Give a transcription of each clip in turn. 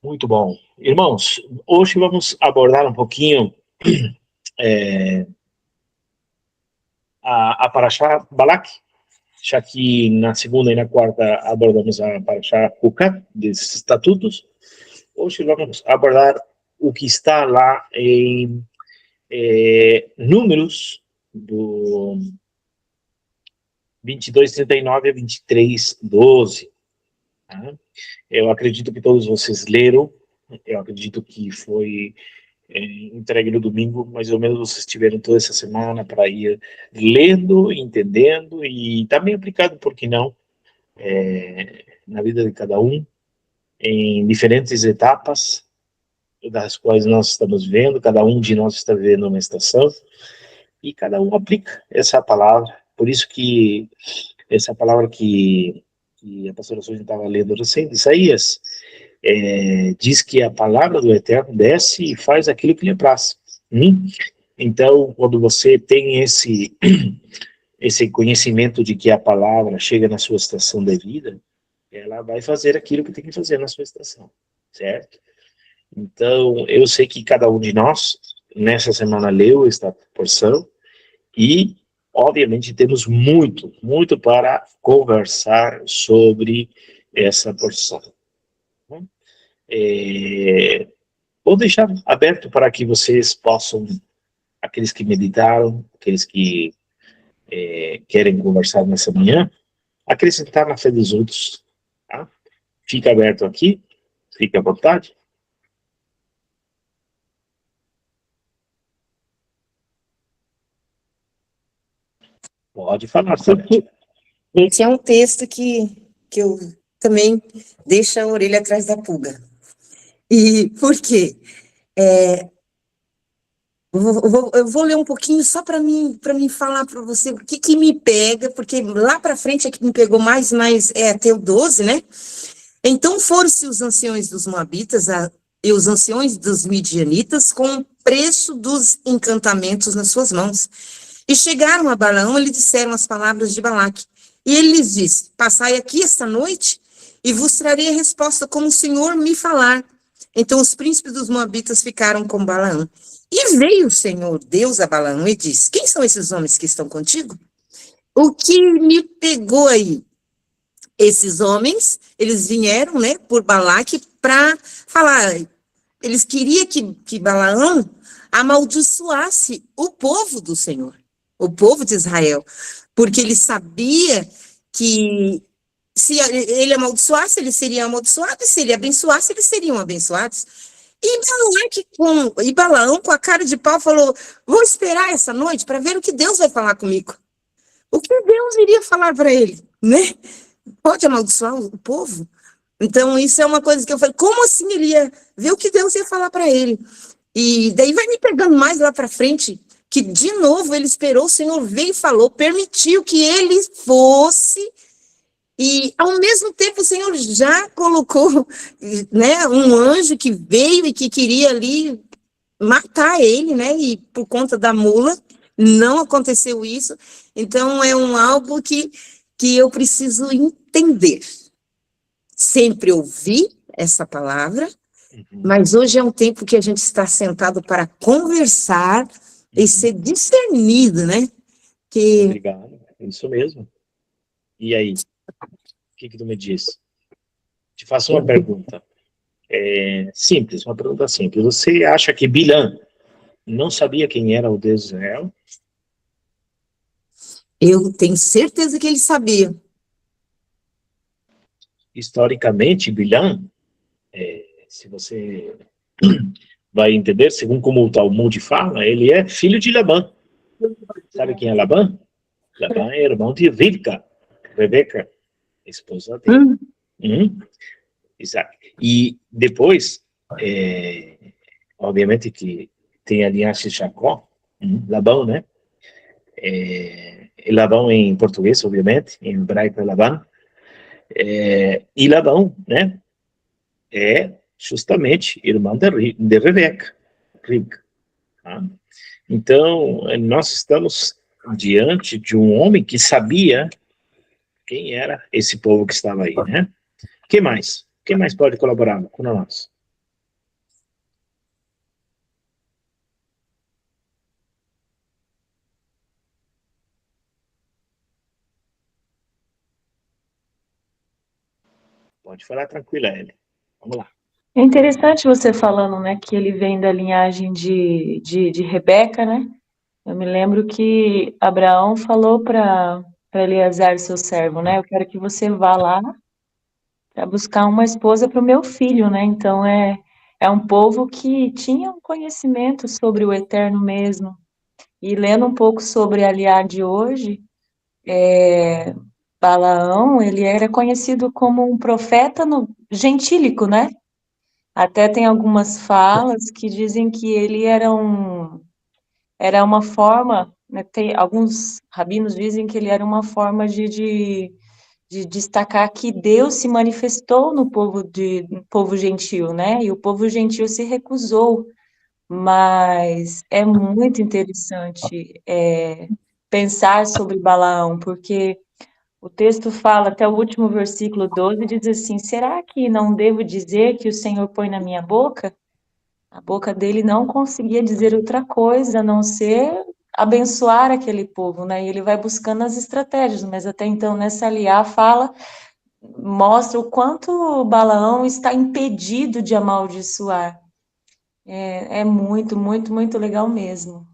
Muito bom. Irmãos, hoje vamos abordar um pouquinho a Parashá Balak, já que na segunda e na quarta abordamos a Parashá Hukat, desses estatutos. Hoje vamos abordar o que está lá em Números, do 22:39 a 23:12. Tá? Eu acredito que todos vocês leram, eu acredito que foi entregue no domingo, mais ou menos vocês tiveram toda essa semana para ir lendo, entendendo e também aplicado, por que não, na vida de cada um, em diferentes etapas das quais nós estamos vendo, cada um de nós está vivendo uma estação e cada um aplica essa palavra. Por isso que essa palavra que a pastora Sônia estava lendo recém, Isaías, diz que a palavra do Eterno desce e faz aquilo que lhe apraz. Então, quando você tem esse conhecimento de que a palavra chega na sua estação de vida, ela vai fazer aquilo que tem que fazer na sua estação, certo? Então, eu sei que cada um de nós, nessa semana, leu esta porção e, obviamente, temos muito, muito para conversar sobre essa porção. Vou deixar aberto para que vocês possam, aqueles que meditaram, aqueles que querem conversar nessa manhã, acrescentar na fé dos outros. Tá? Fica aberto aqui, fique à vontade. Pode falar, Sônia. Esse é um texto que eu também deixo a orelha atrás da pulga. E por quê? Eu vou ler um pouquinho só para mim falar para você o que me pega, porque lá para frente é que me pegou mais é até o 12, né? Então foram-se os anciões dos Moabitas e os anciões dos Midianitas com o preço dos encantamentos nas suas mãos. E chegaram a Balaão e lhe disseram as palavras de Balaque. E ele lhes disse: passai aqui esta noite e vos trarei a resposta como o Senhor me falar. Então os príncipes dos Moabitas ficaram com Balaão. E veio o Senhor Deus a Balaão e disse: quem são esses homens que estão contigo? O que me pegou aí? Esses homens, eles vieram, né, por Balaque para falar. Eles queriam que Balaão amaldiçoasse o povo do Senhor, o povo de Israel, porque ele sabia que se ele amaldiçoasse, eles seriam amaldiçoados, e se ele abençoasse, eles seriam abençoados. E Balaão, com a cara de pau, falou: vou esperar essa noite para ver o que Deus vai falar comigo. O que Deus iria falar para ele, né? Pode amaldiçoar o povo? Então, isso é uma coisa que eu falei: como assim ele ia ver o que Deus ia falar para ele? E daí vai me pegando mais lá para frente, que de novo ele esperou, o Senhor veio e falou, permitiu que ele fosse, e ao mesmo tempo o Senhor já colocou, né, um anjo que veio e que queria ali matar ele, né, e por conta da mula, não aconteceu isso. Então é algo que eu preciso entender. Sempre ouvi essa palavra, mas hoje é um tempo que a gente está sentado para conversar e ser discernido, né? Obrigado, isso mesmo. E aí, o que tu me diz? Te faço uma pergunta. Simples, uma pergunta simples. Você acha que Bilhã não sabia quem era o Deus de Israel? Eu tenho certeza que ele sabia. Historicamente, Bilhã, se você vai entender, segundo como o Talmud fala, ele é filho de Labã. Sabe quem é Labã? Labã é irmão de Rebeca, esposa dele. Exato. E depois, obviamente que tem a linhagem de Jacó, Labão, né? Labão em português, obviamente, em hebraico é Labão. E Labão, né? É justamente irmão de Rebeca. Tá? Então, nós estamos diante de um homem que sabia quem era esse povo que estava aí, né? O que mais? Quem mais pode colaborar com nós? Pode falar tranquila, Ellen. Vamos lá. É interessante você falando, né, que ele vem da linhagem de Rebeca, né? Eu me lembro que Abraão falou para Eleazar, seu servo, né? Eu quero que você vá lá para buscar uma esposa para o meu filho, né? Então é um povo que tinha um conhecimento sobre o eterno mesmo. E lendo um pouco sobre a Aliá de hoje, Balaão, ele era conhecido como um profeta gentílico, né? Até tem algumas falas que dizem que ele era uma forma, né, tem, alguns rabinos dizem que ele era uma forma de destacar que Deus se manifestou no povo gentil, né? E o povo gentil se recusou, mas é muito interessante pensar sobre Balaão, porque o texto fala, até o último versículo 12, diz assim: será que não devo dizer que o Senhor põe na minha boca? A boca dele não conseguia dizer outra coisa a não ser abençoar aquele povo, né? E ele vai buscando as estratégias, mas até então nessa aliá fala, mostra o quanto Balaão está impedido de amaldiçoar. É muito, muito, muito legal mesmo.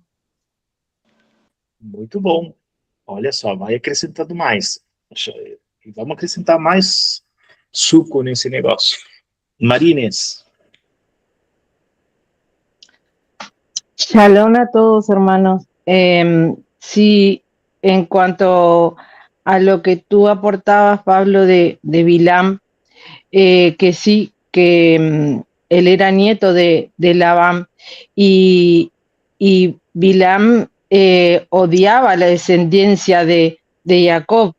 Muito bom. Olha só, vai acrescentando mais. Vamos acrescentar mais suco nesse negócio. Marines. Shalom a todos, hermanos. Sí, en cuanto a lo que tú aportabas, Pablo, de Bilam, que sí, que él era nieto de Labán y Bilam odiaba la descendencia de Jacob,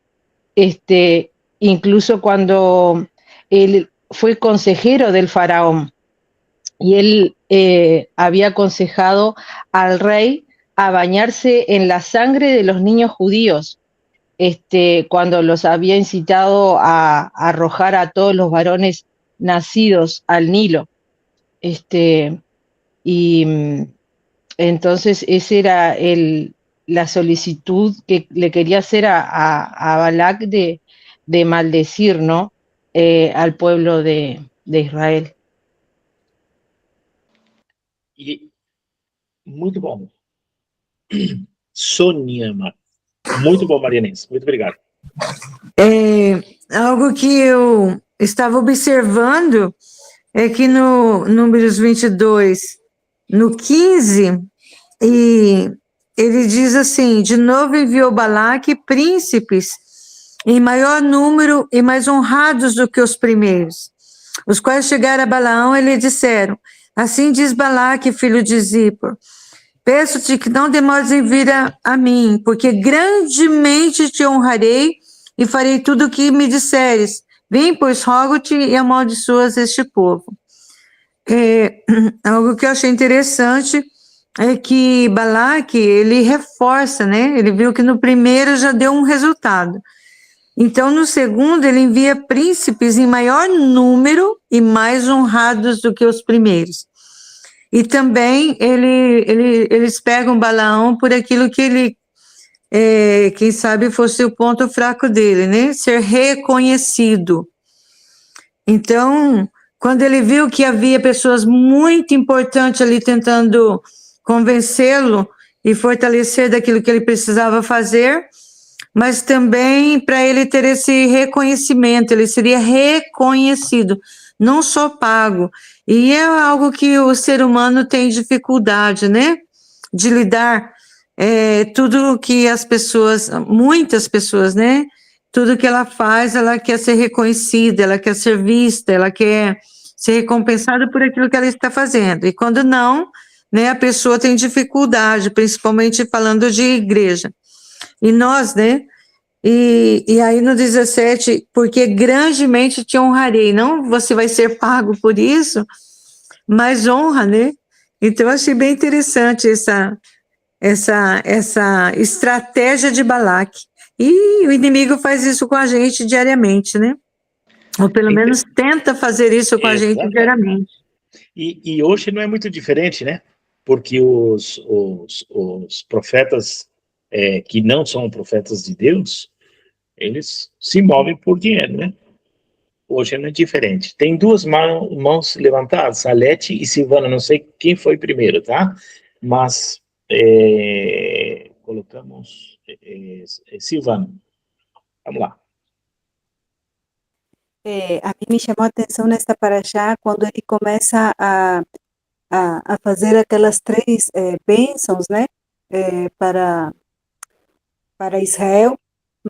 incluso cuando él fue consejero del faraón. Y él había aconsejado al rey a bañarse en la sangre de los niños judíos, cuando los había incitado a arrojar a todos los varones nacidos al Nilo. Y entonces esa era la solicitud que le quería hacer a Balac de maldecir, ¿no? Al pueblo de Israel. E muito bom. Sônia, muito bom, Marianense. Muito obrigado. Algo que eu estava observando é que no Números 22, no 15, e ele diz assim: de novo enviou Balaque príncipes em maior número e mais honrados do que os primeiros, os quais chegaram a Balaão e lhe disseram: assim diz Balaque, filho de Zippor, peço-te que não demores em vir a mim, porque grandemente te honrarei e farei tudo o que me disseres. Vem, pois, rogo-te e amaldiçoas este povo. Algo que eu achei interessante é que Balaque, ele reforça, né? Ele viu que no primeiro já deu um resultado. Então, no segundo, ele envia príncipes em maior número e mais honrados do que os primeiros. E também eles pegam Balaão por aquilo que ele, quem sabe, fosse o ponto fraco dele, né? Ser reconhecido. Então, quando ele viu que havia pessoas muito importantes ali tentando convencê-lo e fortalecer daquilo que ele precisava fazer, mas também para ele ter esse reconhecimento, ele seria reconhecido, não só pago. E é algo que o ser humano tem dificuldade, né? De lidar. Tudo que as pessoas, muitas pessoas, né? Tudo que ela faz, ela quer ser reconhecida, ela quer ser vista, ela quer ser recompensada por aquilo que ela está fazendo. E quando não, né, a pessoa tem dificuldade, principalmente falando de igreja. E nós, né? E aí no 17, porque grandemente te honrarei. Não você vai ser pago por isso, mas honra, né? Então eu achei bem interessante essa estratégia de Balaque. E o inimigo faz isso com a gente diariamente, né? Ou pelo menos tenta fazer isso com a gente diariamente. E hoje não é muito diferente, né? Porque os profetas que não são profetas de Deus, eles se movem por dinheiro, né? hoje não é diferente. Tem duas mãos levantadas, Salete e Silvana, não sei quem foi primeiro, tá? Mas colocamos Silvana. Vamos lá. A mim me chamou a atenção nesta paraxá quando ele começa a fazer aquelas três bênçãos, né, para Israel,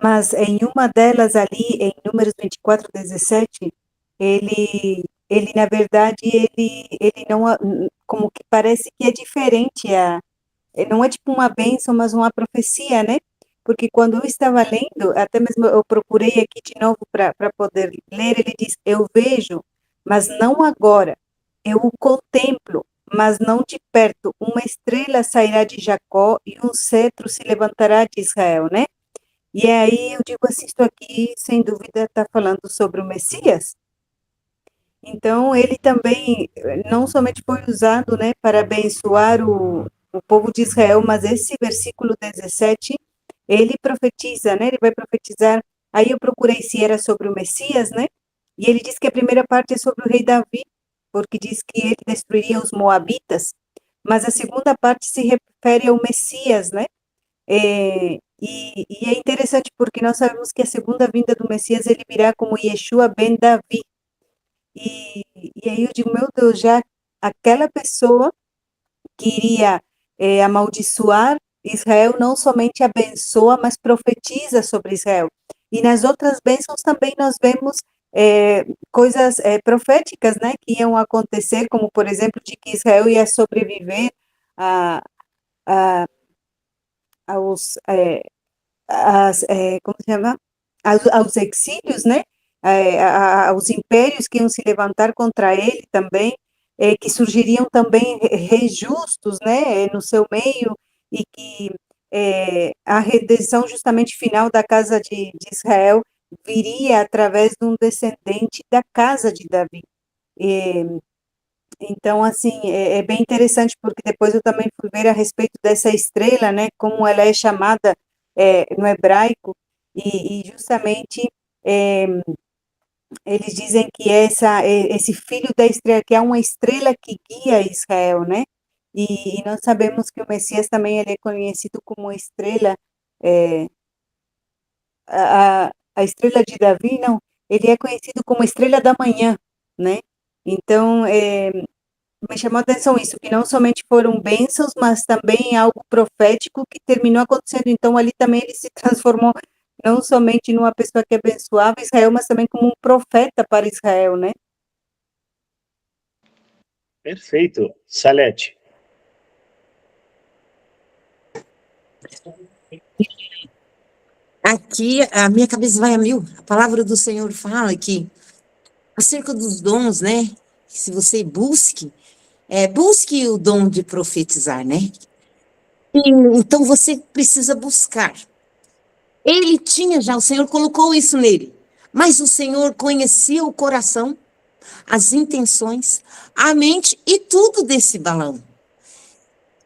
mas em uma delas ali, em Números 24:17, ele na verdade, ele não, como que parece que é diferente, não é tipo uma bênção, mas uma profecia, né? Porque quando eu estava lendo, até mesmo eu procurei aqui de novo para poder ler, ele diz: Eu vejo, mas não agora. Eu o contemplo, mas não de perto. Uma estrela sairá de Jacó e um cetro se levantará de Israel, né? E aí eu digo assim, isto aqui, sem dúvida, está falando sobre o Messias. Então, ele também não somente foi usado, né, para abençoar o povo de Israel, mas esse versículo 17, ele profetiza, né, ele vai profetizar. Aí eu procurei se era sobre o Messias, né, e ele diz que a primeira parte é sobre o rei Davi, porque diz que ele destruiria os moabitas, mas a segunda parte se refere ao Messias, né, e é interessante porque nós sabemos que a segunda vinda do Messias, ele virá como Yeshua ben Davi, e aí eu digo, meu Deus, já aquela pessoa que iria amaldiçoar Israel, não somente abençoa, mas profetiza sobre Israel. E nas outras bênçãos também nós vemos coisas proféticas, né, que iam acontecer, como por exemplo, de que Israel ia sobreviver a, a, aos, como se chama? Aos exílios, né? Aos impérios que iam se levantar contra ele também, que surgiriam também reis justos, né, no seu meio, e que a redenção justamente final da casa de Israel viria através de um descendente da casa de Davi. Então, assim, é bem interessante, porque depois eu também fui ver a respeito dessa estrela, né, como ela é chamada no hebraico, e justamente eles dizem que esse filho da estrela, que é uma estrela que guia Israel, né? E nós sabemos que o Messias também ele é conhecido como estrela, a estrela de Davi, não, ele é conhecido como estrela da manhã, né? Então, me chamou a atenção isso, que não somente foram bênçãos, mas também algo profético que terminou acontecendo. Então, ali também ele se transformou não somente numa pessoa que abençoava Israel, mas também como um profeta para Israel, né? Perfeito. Salete. Aqui a minha cabeça vai a mil. A palavra do Senhor fala que acerca dos dons, né? Se você busque o dom de profetizar, né? Então você precisa buscar. Ele tinha já, o Senhor colocou isso nele. Mas o Senhor conhecia o coração, as intenções, a mente e tudo desse Balaão.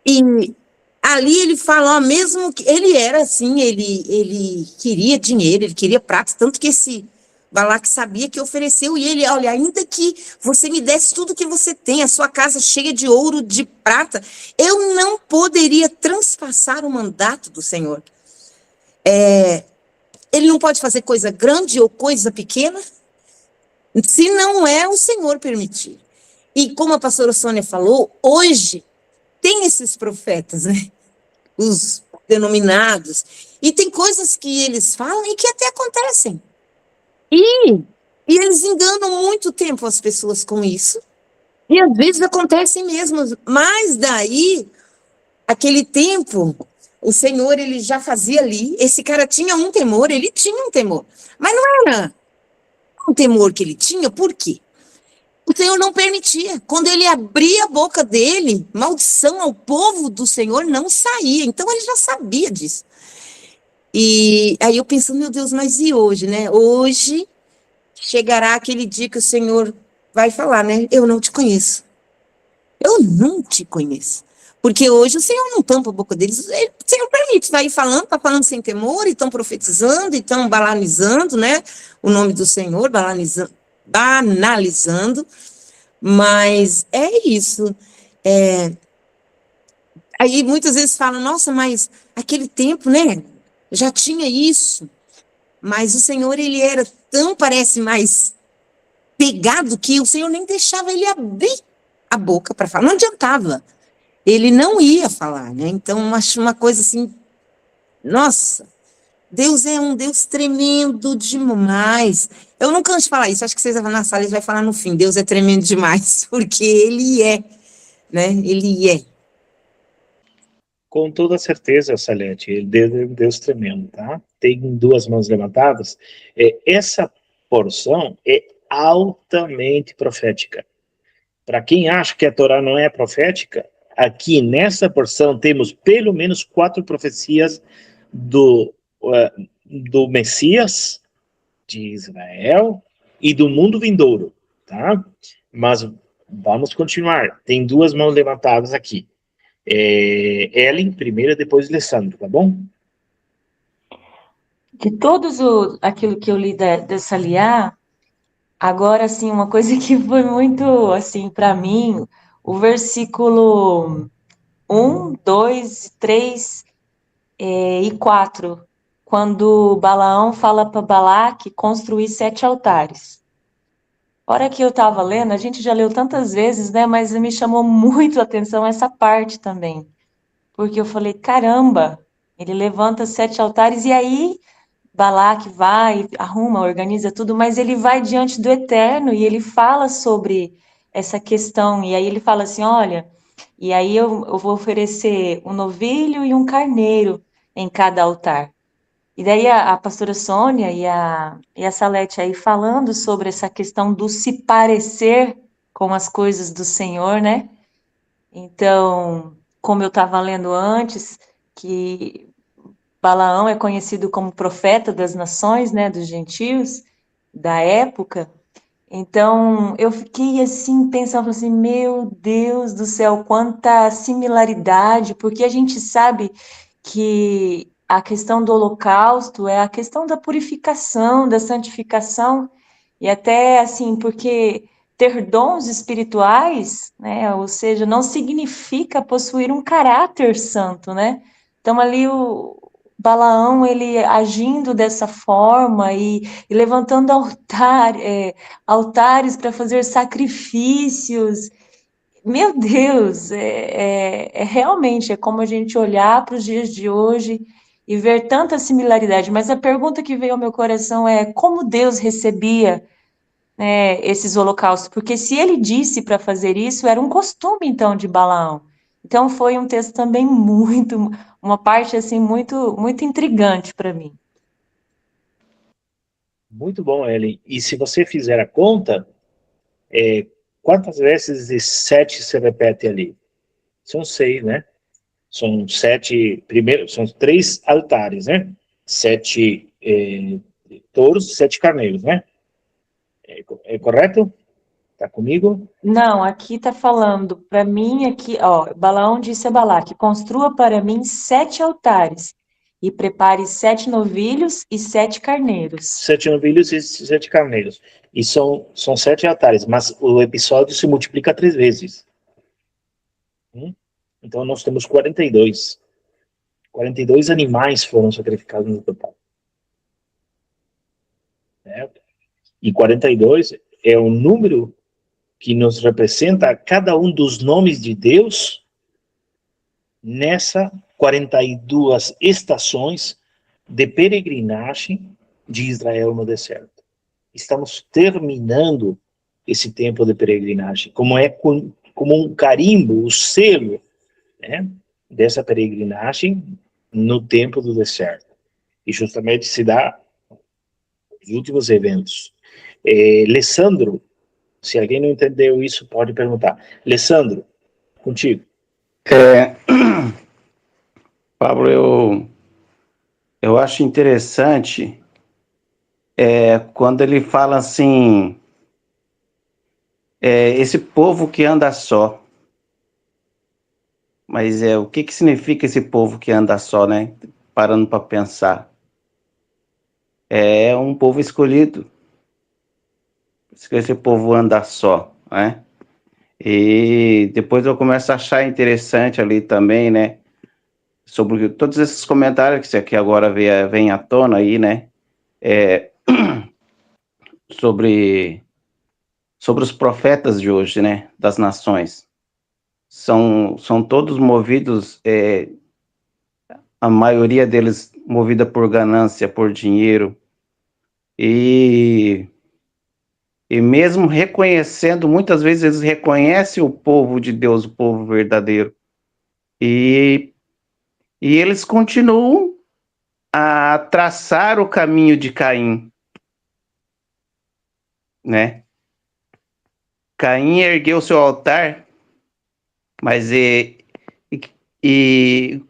E ali ele fala, ó, mesmo que ele era assim, ele queria dinheiro, ele queria prata, tanto que esse Balaque sabia que ofereceu, e ele, olha, ainda que você me desse tudo que você tem, a sua casa cheia de ouro, de prata, eu não poderia transpassar o mandato do Senhor. Ele não pode fazer coisa grande ou coisa pequena, se não é o Senhor permitir. E como a pastora Sônia falou, hoje tem esses profetas, né? Os denominados, e tem coisas que eles falam e que até acontecem. E eles enganam muito tempo as pessoas com isso, e às vezes acontecem mesmo, mas daí, aquele tempo, o Senhor, ele já fazia ali, esse cara tinha um temor, ele tinha um temor, mas não era um temor que ele tinha, por quê? O Senhor não permitia. Quando ele abria a boca dele, maldição ao povo do Senhor não saía. Então ele já sabia disso. E aí eu penso, meu Deus, mas e hoje, né? Hoje chegará aquele dia que o Senhor vai falar, né? Eu não te conheço. Eu não te conheço. Porque hoje o Senhor não tampa a boca deles. O Senhor permite, vai falando, tá falando sem temor, e estão profetizando, e estão balanizando, né? O nome do Senhor, balanizando. banalizando, mas é isso. Aí muitas vezes falam, nossa, mas aquele tempo, né, já tinha isso, mas o Senhor, ele era tão, parece, mais pegado que o Senhor nem deixava ele abrir a boca para falar, não adiantava, ele não ia falar, né, então acho uma coisa assim, nossa, Deus é um Deus tremendo demais. Eu não canso de falar isso, acho que vocês na sala eles vai falar no fim, Deus é tremendo demais, porque ele é, né, ele é. Com toda certeza, Salete, Deus é um Deus tremendo, tá? Tem duas mãos levantadas. Essa porção é altamente profética. Para quem acha que a Torá não é profética, aqui nessa porção temos pelo menos 4 profecias do Messias de Israel e do mundo vindouro, tá? Mas vamos continuar. Tem duas mãos levantadas aqui. Ellen primeiro, depois Alessandro, tá bom? De aquilo que eu li dessa Liá, agora, assim, uma coisa que foi muito, assim, para mim, o versículo 1, 2, 3 e 4, quando Balaão fala para Balaque construir 7 altares. A hora que eu estava lendo, a gente já leu tantas vezes, né? Mas me chamou muito a atenção essa parte também. Porque eu falei, caramba, ele levanta 7 altares e aí Balaque vai, arruma, organiza tudo, mas ele vai diante do Eterno e ele fala sobre essa questão. E aí ele fala assim, olha, e aí eu vou oferecer um novilho e um carneiro em cada altar. E daí a pastora Sônia e a Salete aí falando sobre essa questão do se parecer com as coisas do Senhor, né? Então, como eu estava lendo antes, que Balaão é conhecido como profeta das nações, né, dos gentios, da época. Então, eu fiquei assim, pensando assim, meu Deus do céu, quanta similaridade, porque a gente sabe que a questão do holocausto é a questão da purificação, da santificação, e até assim, porque ter dons espirituais, né, ou seja, não significa possuir um caráter santo, né? Então ali o Balaão, ele agindo dessa forma e levantando altares para fazer sacrifícios. Meu Deus, realmente é como a gente olhar para os dias de hoje e ver tanta similaridade. Mas a pergunta que veio ao meu coração é como Deus recebia, né, esses holocaustos? Porque se ele disse para fazer isso, era um costume então de Balaão. Então foi um texto também uma parte assim muito intrigante para mim. Muito bom, Ellen. E se você fizer a conta, quantas vezes de 7 se repete ali? São 6, né? São 7, primeiro, são 3 altares, né? 7 touros, 7 carneiros, né? É correto? Tá comigo? Não, aqui está falando para mim aqui, ó, Balaão disse a Balaque, construa para mim 7 altares e prepare 7 novilhos e 7 carneiros. 7 novilhos e 7 carneiros. E são 7 altares, mas o episódio se multiplica 3 vezes. Então nós temos 42. 42 animais foram sacrificados no total. E 42 é o número que nos representa cada um dos nomes de Deus nessa 42 estações de peregrinagem de Israel no deserto. Estamos terminando esse tempo de peregrinagem, como um carimbo, o selo, né, dessa peregrinagem no tempo do deserto. E justamente se dá os últimos eventos. Alessandro, se alguém não entendeu isso, pode perguntar. Alessandro, contigo. Pablo, eu acho interessante quando ele fala assim, esse povo que anda só. Mas o que significa esse povo que anda só, né? Parando para pensar. É um povo escolhido. esse povo anda só, né? E depois eu começo a achar interessante ali também, né? Sobre todos esses comentários que agora vem à tona aí, né? Sobre os profetas de hoje, né? Das nações. São todos movidos, a maioria deles movida por ganância, por dinheiro. E mesmo reconhecendo, muitas vezes eles reconhecem o povo de Deus, o povo verdadeiro. E eles continuam a traçar o caminho de Caim, né? Caim ergueu seu altar, mas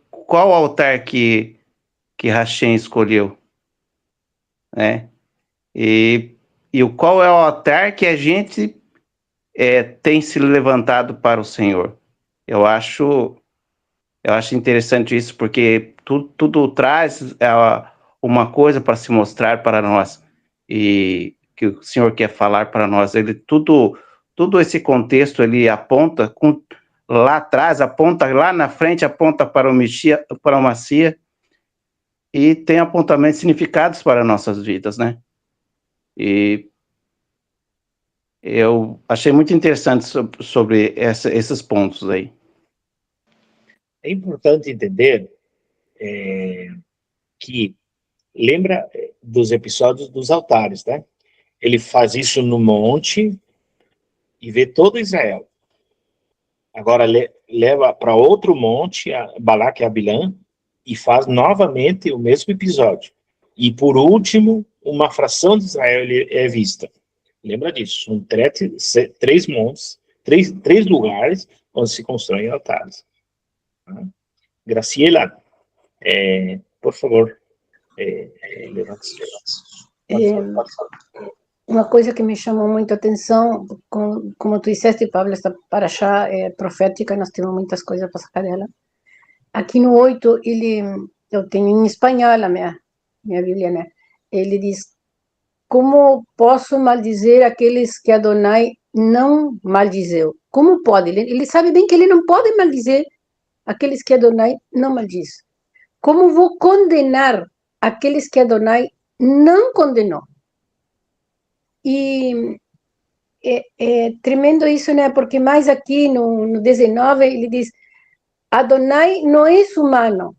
qual altar que Rachem escolheu, né? E qual é o altar que a gente tem se levantado para o Senhor? Eu acho interessante isso, porque tudo traz uma coisa para se mostrar para nós, e que o Senhor quer falar para nós. Ele tudo esse contexto ele aponta lá atrás, aponta lá na frente, aponta para o Messias, e tem apontamentos significados para nossas vidas, né? E eu achei muito interessante sobre esses pontos aí. É importante entender que lembra dos episódios dos altares, né? Ele faz isso no monte e vê todo Israel. Agora leva para outro monte, Balaque e Abilã, e faz novamente o mesmo episódio. E por último, uma fração de Israel é vista. Lembra disso? São três montes, três lugares onde se constroem altares. Graciela, por favor, levante-se. Uma coisa que me chamou muito a atenção, como tu disseste, Pablo, esta paraxá é profética, nós temos muitas coisas para sacar dela. Aqui no 8, eu tenho em espanhol a minha Bíblia, né? Ele diz: como posso maldizer aqueles que Adonai não maldizeu? Como pode? Ele sabe bem que ele não pode maldizer aqueles que Adonai não maldiz. Como vou condenar aqueles que Adonai não condenou? E é tremendo isso, né? Porque mais aqui no 19 ele diz: Adonai não é humano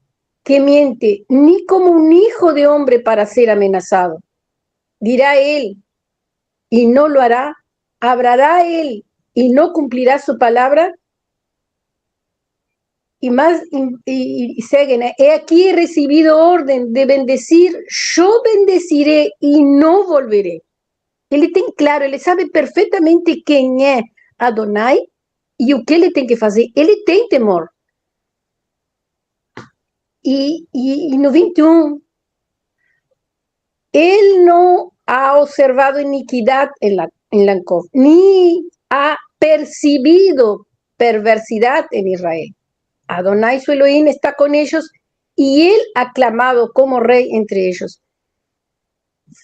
que miente, ni como un hijo de hombre para ser amenazado. Dirá él y no lo hará, hablará él y no cumplirá su palabra. Y más, y siguen, he aquí he recibido orden de bendecir, yo bendeciré y no volveré. Ele tem claro, ele sabe perfeitamente quem é Adonai e o que ele tem que fazer. Ele tem temor. E no 21, ele não ha observado iniquidad en Jacob, ni ha percibido perversidad en Israel. Adonai su Elohim está con ellos y él ha clamado como rey entre ellos.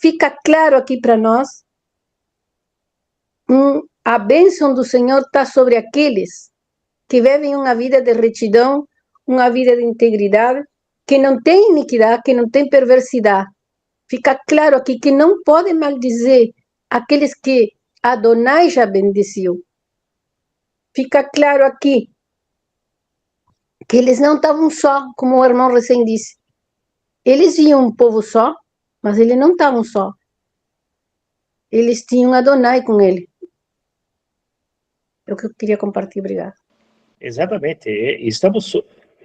Fica claro aqui para nós, a bênção do Senhor está sobre aqueles que vivem uma vida de retidão, uma vida de integridade, que não tem iniquidade, que não tem perversidade. Fica claro aqui que não pode maldizer aqueles que Adonai já bendeciu. Fica claro aqui que eles não estavam só, como o irmão recém disse. Eles viam um povo só, mas eles não estavam só. Eles tinham Adonai com ele. É o que eu queria compartilhar. Obrigado. Exatamente. Estamos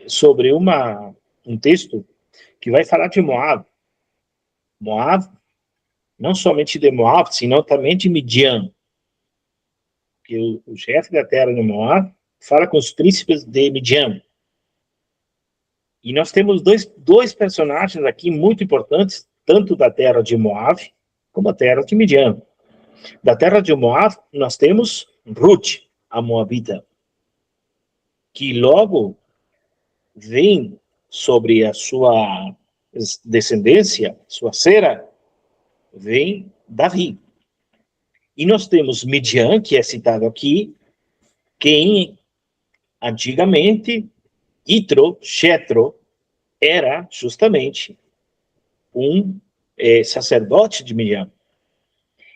sobre um texto que vai falar de Moab. Moab, não somente de Moab, senão também de Midian. Que o chefe da terra de Moab fala com os príncipes de Midian. E nós temos dois personagens aqui muito importantes, tanto da terra de Moab, como da terra de Midian. Da terra de Moab, nós temos Ruth, a Moabita, que logo vem sobre a sua descendência, sua cera, vem Davi. E nós temos Midian, que é citado aqui, quem antigamente, Jetro, era justamente um sacerdote de Midian.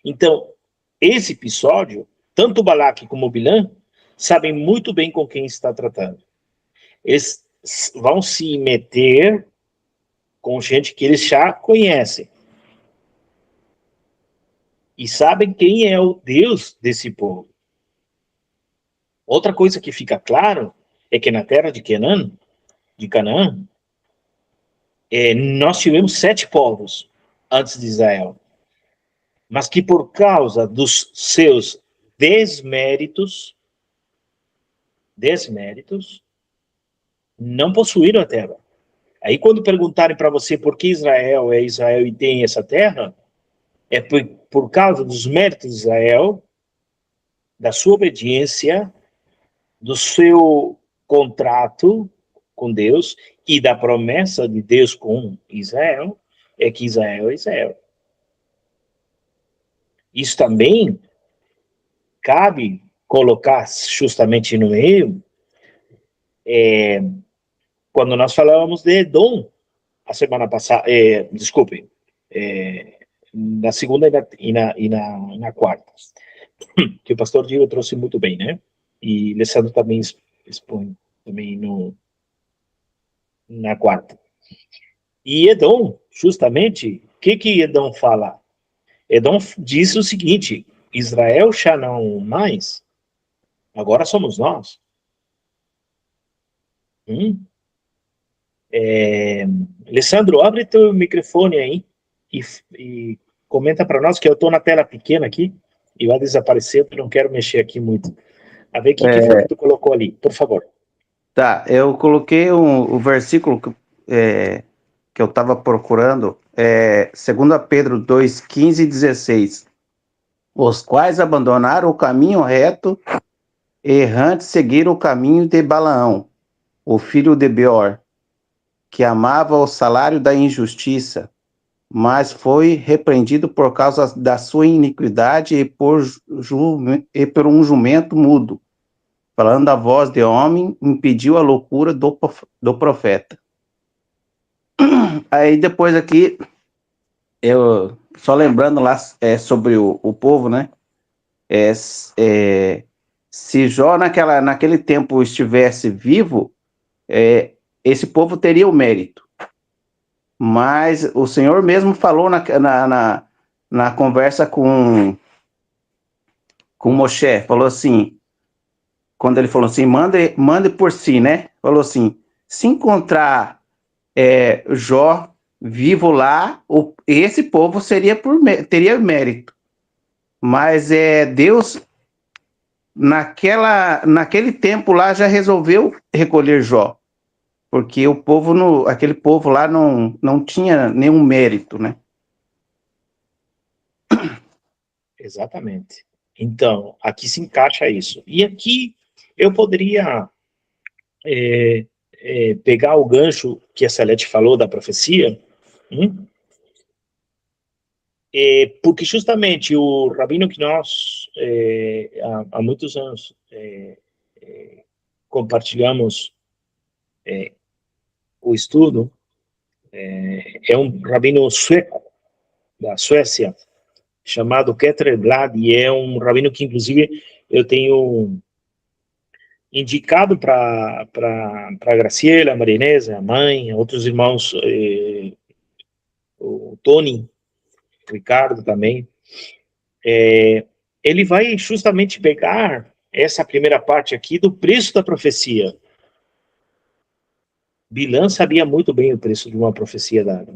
Então, esse episódio, tanto Balaque como Bilã sabem muito bem com quem está tratando. Eles vão se meter com gente que eles já conhecem. E sabem quem é o Deus desse povo. Outra coisa que fica claro é que na terra de Canaã, nós tivemos 7 povos antes de Israel. Mas que por causa dos seus desméritos, não possuíram a terra. Aí quando perguntarem para você por que Israel é Israel e tem essa terra, é por causa dos méritos de Israel, da sua obediência, do seu contrato com Deus e da promessa de Deus com Israel, é que Israel é Israel. Isso também cabe colocar justamente no meio, quando nós falávamos de Edom, a semana passada, na segunda e na quarta, que o pastor Diego trouxe muito bem, né? E Alessandro também expõe também na quarta. E Edom, justamente, o que Edom fala? Edom diz o seguinte: Israel já não mais, agora somos nós. Alessandro, abre teu microfone aí e comenta para nós, que eu estou na tela pequena aqui e vai desaparecer, porque não quero mexer aqui muito. A ver o que foi que tu colocou ali, por favor. Tá, eu coloquei o versículo que eu estava procurando, 2 Pedro 2, 15 e 16. Os quais abandonaram o caminho reto, errantes seguiram o caminho de Balaão, o filho de Beor, que amava o salário da injustiça, mas foi repreendido por causa da sua iniquidade e por um jumento mudo, falando a voz de homem, impediu a loucura do profeta. Aí depois aqui, eu só lembrando lá sobre o povo, né? Se Jó naquele tempo estivesse vivo, esse povo teria o mérito. Mas o Senhor mesmo falou na conversa com Moshe, falou assim, quando ele falou assim, mande por si, né? Falou assim, se encontrar Jó vivo lá, esse povo teria mérito. Mas Deus, naquele tempo lá, já resolveu recolher Jó. Porque aquele povo lá não tinha nenhum mérito, né? Exatamente. Então, aqui se encaixa isso. E aqui eu poderia pegar o gancho que a Salete falou da profecia, porque justamente o rabino que nós há muitos anos compartilhamos o estudo, é um rabino sueco, da Suécia, chamado Keter Blad, e é um rabino que, inclusive, eu tenho indicado para a Graciela, a Marinesa, a mãe, outros irmãos, o Tony, o Ricardo também. Ele vai justamente pegar essa primeira parte aqui do preço da profecia. Bilã sabia muito bem o preço de uma profecia dada.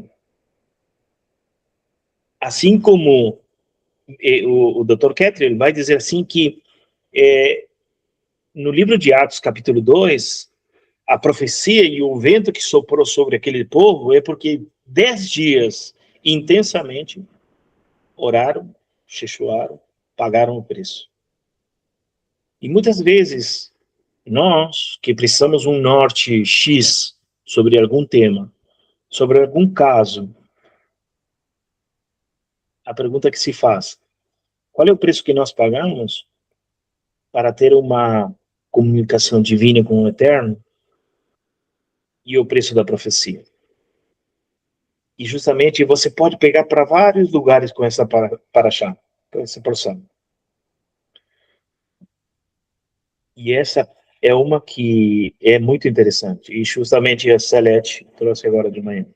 Assim como o Dr. Ketter, ele vai dizer assim que no livro de Atos, capítulo 2, a profecia e o vento que soprou sobre aquele povo é porque 10 dias intensamente oraram, jejuaram, pagaram o preço. E muitas vezes nós, que precisamos um norte X sobre algum tema, sobre algum caso, a pergunta que se faz: Qual é o preço que nós pagamos para ter uma comunicação divina com o Eterno e o preço da profecia? E justamente você pode pegar para vários lugares com essa paraxá, com essa porção. E essa é uma que é muito interessante. E justamente a Celeste trouxe agora de manhã.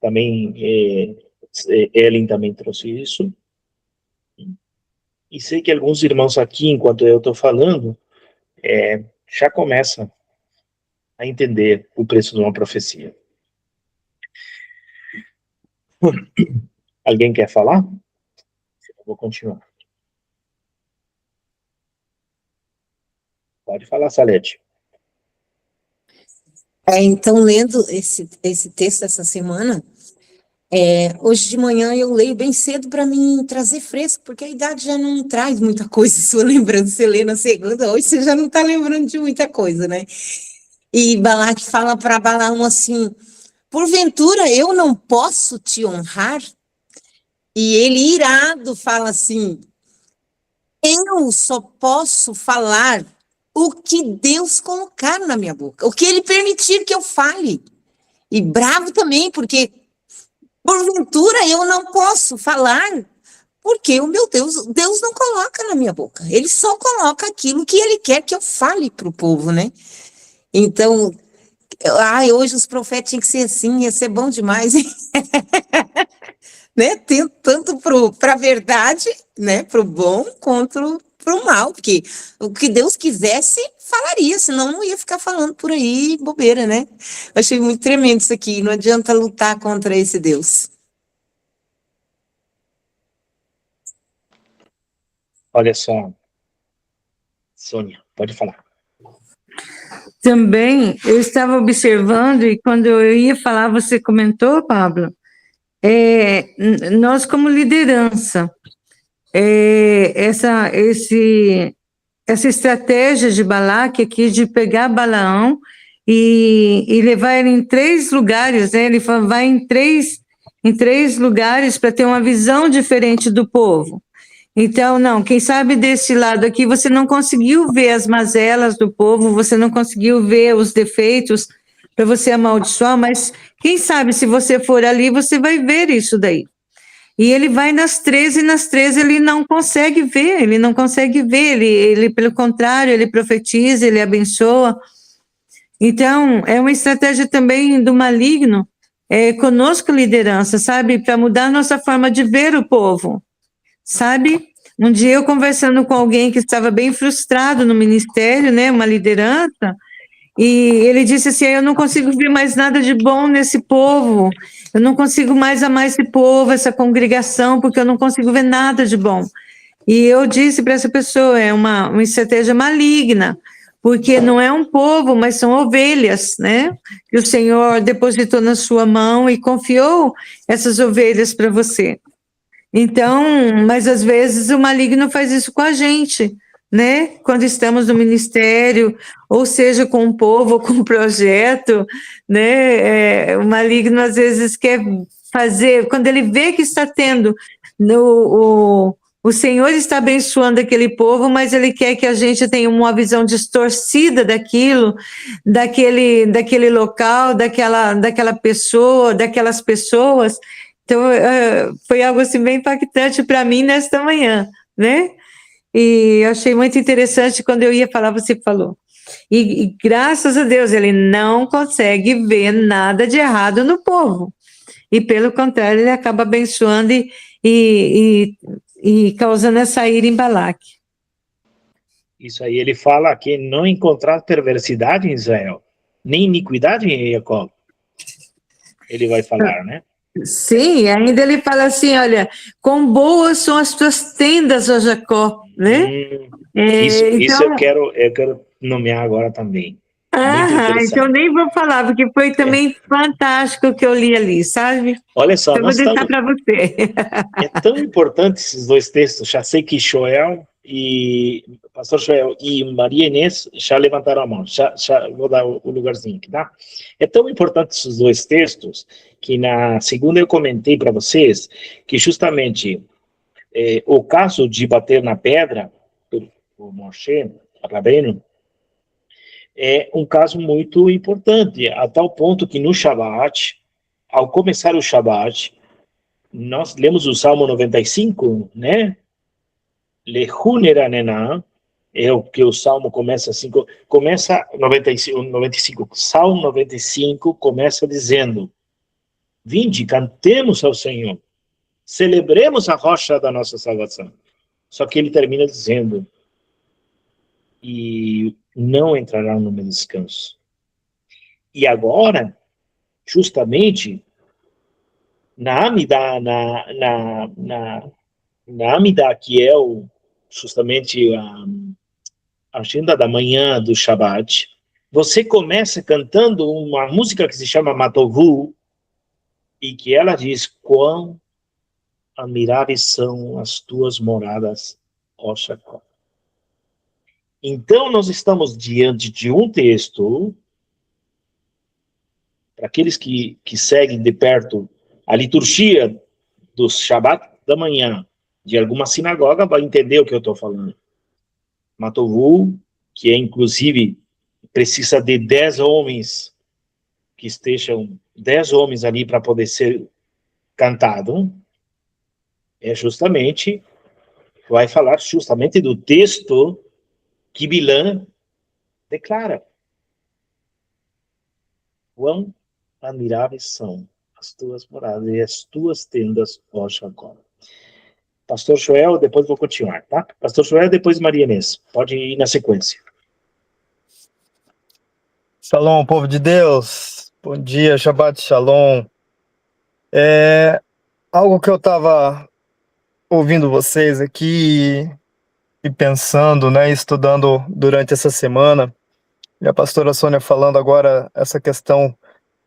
Também, Ellen também trouxe isso. E sei que alguns irmãos aqui, enquanto eu estou falando, já começam a entender o preço de uma profecia. Alguém quer falar? Eu vou continuar. Pode falar, Salete. Então, lendo esse texto essa semana, hoje de manhã eu leio bem cedo para mim trazer fresco, porque a idade já não traz muita coisa, sua lembrança, você lê na segunda, hoje você já não está lembrando de muita coisa, né? E Balaque fala para Balaão assim, porventura eu não posso te honrar? E ele, irado, fala assim, eu só posso falar o que Deus colocar na minha boca, o que ele permitir que eu fale. E bravo também, porque porventura eu não posso falar, porque o meu Deus não coloca na minha boca. Ele só coloca aquilo que ele quer que eu fale para o povo, né? Então, hoje os profetas tinham que ser assim, ia ser bom demais, hein? Né? Tanto para a verdade, né? Para o bom, quanto para o mal, porque o que Deus quisesse, falaria, senão não ia ficar falando por aí bobeira, né? Eu achei muito tremendo isso aqui, não adianta lutar contra esse Deus. Olha só, Sônia, pode falar. Também, eu estava observando, e quando eu ia falar, você comentou, Pablo, nós como liderança, essa estratégia de Balaque aqui, de pegar Balaão e levar ele em 3 lugares, né? Ele vai em três lugares para ter uma visão diferente do povo. Então, não, quem sabe desse lado aqui você não conseguiu ver as mazelas do povo, você não conseguiu ver os defeitos para você amaldiçoar, mas quem sabe se você for ali, você vai ver isso daí. E ele vai nas 13 e nas 13 ele não consegue ver, ele pelo contrário, ele profetiza, ele abençoa. Então, é uma estratégia também do maligno, conosco liderança, sabe, para mudar a nossa forma de ver o povo. Sabe, um dia eu conversando com alguém que estava bem frustrado no ministério, né, uma liderança, e ele disse assim, eu não consigo ver mais nada de bom nesse povo, eu não consigo mais amar esse povo, essa congregação, porque eu não consigo ver nada de bom. E eu disse para essa pessoa, é uma estratégia maligna, porque não é um povo, mas são ovelhas, né, que o Senhor depositou na sua mão e confiou essas ovelhas para você. Então, mas às vezes o maligno faz isso com a gente, né? Quando estamos no ministério, ou seja, com o povo, ou com o projeto, né? O maligno às vezes quer fazer, quando ele vê que está tendo, o Senhor está abençoando aquele povo, mas ele quer que a gente tenha uma visão distorcida daquilo, daquele local, daquela pessoa, daquelas pessoas. Então, foi algo assim bem impactante para mim nesta manhã, né? E eu achei muito interessante quando eu ia falar, você falou. E graças a Deus, ele não consegue ver nada de errado no povo. E pelo contrário, ele acaba abençoando e causando essa ira em Balaque. Isso aí, ele fala que não encontrar perversidade em Israel, nem iniquidade em Jacó. Ele vai falar, né? Sim, ainda ele fala assim, olha, quão boas são as tuas tendas, ó Jacó, né? Isso eu quero nomear agora também. Então nem vou falar, porque foi também fantástico o que eu li ali, sabe? Olha só, eu vou deixar para você. É tão importante esses 2 textos, já sei que Pastor Joel e Maria Inês já levantaram a mão, já vou dar o lugarzinho aqui, tá? É tão importante esses 2 textos, que na segunda eu comentei para vocês, que justamente o caso de bater na pedra, o Moshe Rabbeinu, é um caso muito importante, a tal ponto que no Shabat, ao começar o Shabat, nós lemos o Salmo 95, né? Lehuneranena, é o que o Salmo começa assim, começa 95, Salmo 95 começa dizendo: vinde, cantemos ao Senhor, celebremos a rocha da nossa salvação. Só que ele termina dizendo: e não entrarão no meu descanso. E agora, justamente, na Amidah, na Amidah, que é justamente a agenda da manhã do Shabat, você começa cantando uma música que se chama Matovu, e que ela diz: quão admiráveis são as tuas moradas, ó Jacó. Então, nós estamos diante de um texto, para aqueles que seguem de perto a liturgia do Shabat da manhã, de alguma sinagoga, vai entender o que eu estou falando. Matovu, que é inclusive, precisa de 10 homens, que estejam 10 homens ali para poder ser cantado, é justamente, vai falar justamente do texto que Bilã declara. Quão admiráveis são as tuas moradas e as tuas tendas, ó Jacó. Pastor Joel, depois vou continuar, tá? Pastor Joel, depois Maria Inês. Pode ir na sequência. Shalom, povo de Deus. Bom dia, Shabbat Shalom. Algo que eu estava ouvindo vocês aqui e pensando, né, estudando durante essa semana, e a pastora Sônia falando agora essa questão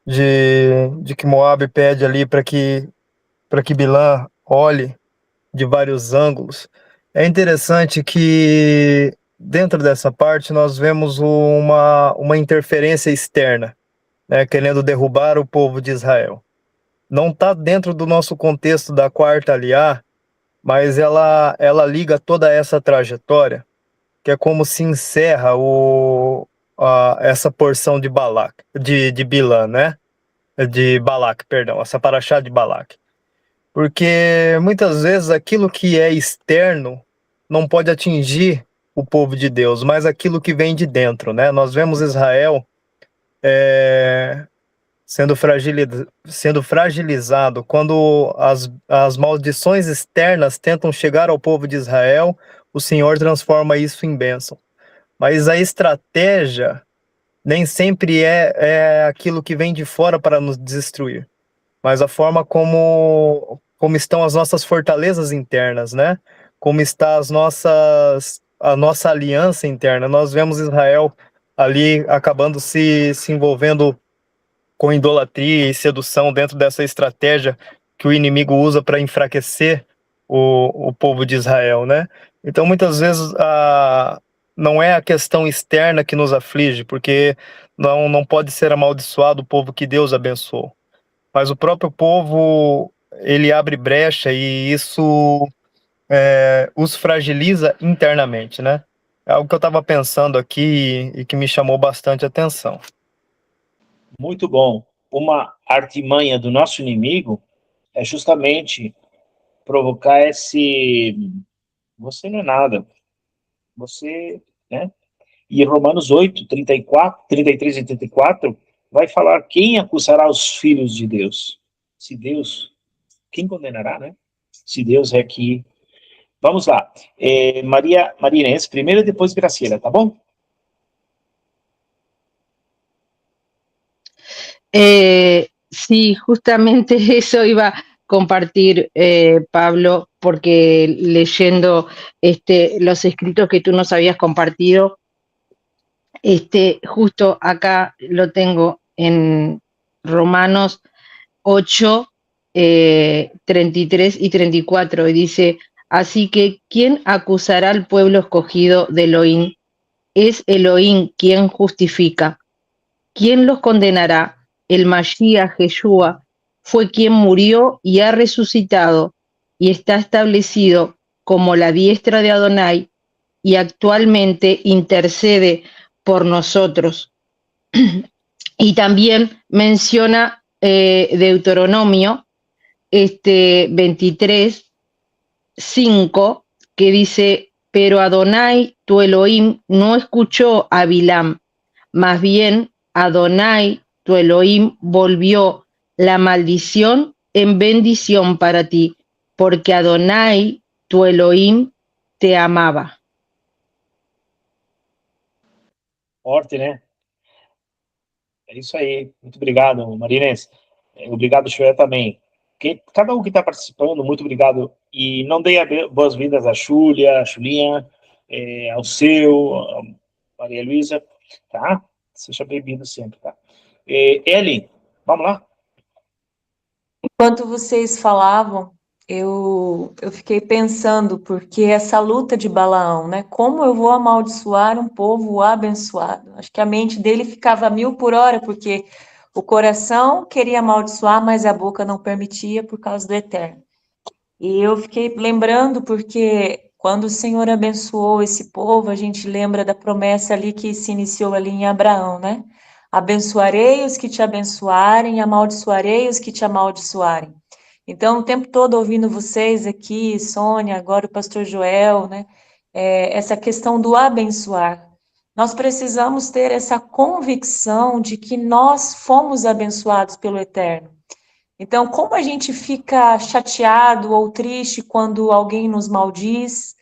de que Moabe pede ali para que Bilã olhe de vários ângulos. É interessante que dentro dessa parte nós vemos uma interferência externa, né, querendo derrubar o povo de Israel. Não está dentro do nosso contexto da quarta aliá, mas ela liga toda essa trajetória, que é como se encerra essa porção de Bilã, né? De Balac, perdão, essa paraxá de Balac. Porque muitas vezes aquilo que é externo não pode atingir o povo de Deus, mas aquilo que vem de dentro, né? Nós vemos Israel sendo fragilizado quando as maldições externas tentam chegar ao povo de Israel, o Senhor transforma isso em bênção. Mas a estratégia nem sempre é aquilo que vem de fora para nos destruir, mas a forma como estão as nossas fortalezas internas, né? Como está a nossa aliança interna. Nós vemos Israel ali acabando se envolvendo com idolatria e sedução dentro dessa estratégia que o inimigo usa para enfraquecer o povo de Israel, né? Então, muitas vezes, não é a questão externa que nos aflige, porque não pode ser amaldiçoado o povo que Deus abençoou. Mas o próprio povo, ele abre brecha e isso os fragiliza internamente, né? É algo que eu estava pensando aqui e que me chamou bastante atenção. Muito bom. Uma artimanha do nosso inimigo é justamente provocar você não é nada. Você, né? E Romanos 8, 33 e 34, vai falar: quem acusará os filhos de Deus? Se Deus, quem condenará, né? Se Deus é que... Vamos lá. Maria Inês, primeiro e depois Graciela, tá bom? Sí, justamente eso iba a compartir, Pablo, porque leyendo los escritos que tú nos habías compartido, justo acá lo tengo en Romanos 8, 33 y 34, y dice: así que, ¿quién acusará al pueblo escogido de Elohim? Es Elohim quien justifica. ¿Quién los condenará? El Mashiach Yeshua fue quien murió y ha resucitado, y está establecido como la diestra de Adonai y actualmente intercede por nosotros. Y también menciona Deuteronomio 23, 5, que dice, pero Adonai, tu Elohim, no escuchó a Bilam, más bien Adonai, tu Elohim, volvió la maldición en bendición para ti, porque Adonai, tu Elohim, te amaba. Forte, né? É isso aí. Muito obrigado, Marinês. Obrigado, Joel, também. Cada um que está participando, muito obrigado. E não dei boas-vindas à Júlia, Julinha, ao seu, a Maria Luísa, tá? Seja bem-vindo sempre, tá? Ellen, vamos lá? Enquanto vocês falavam, eu fiquei pensando, porque essa luta de Balaão, né? Como eu vou amaldiçoar um povo abençoado? Acho que a mente dele ficava a 1000 por hora, porque o coração queria amaldiçoar, mas a boca não permitia por causa do Eterno. E eu fiquei lembrando, porque quando o Senhor abençoou esse povo, a gente lembra da promessa ali que se iniciou ali em Abraão, né? Abençoarei os que te abençoarem, amaldiçoarei os que te amaldiçoarem. Então, o tempo todo ouvindo vocês aqui, Sônia, agora o pastor Joel, né? Essa questão do abençoar. Nós precisamos ter essa convicção de que nós fomos abençoados pelo Eterno. Então, como a gente fica chateado ou triste quando alguém nos maldiz,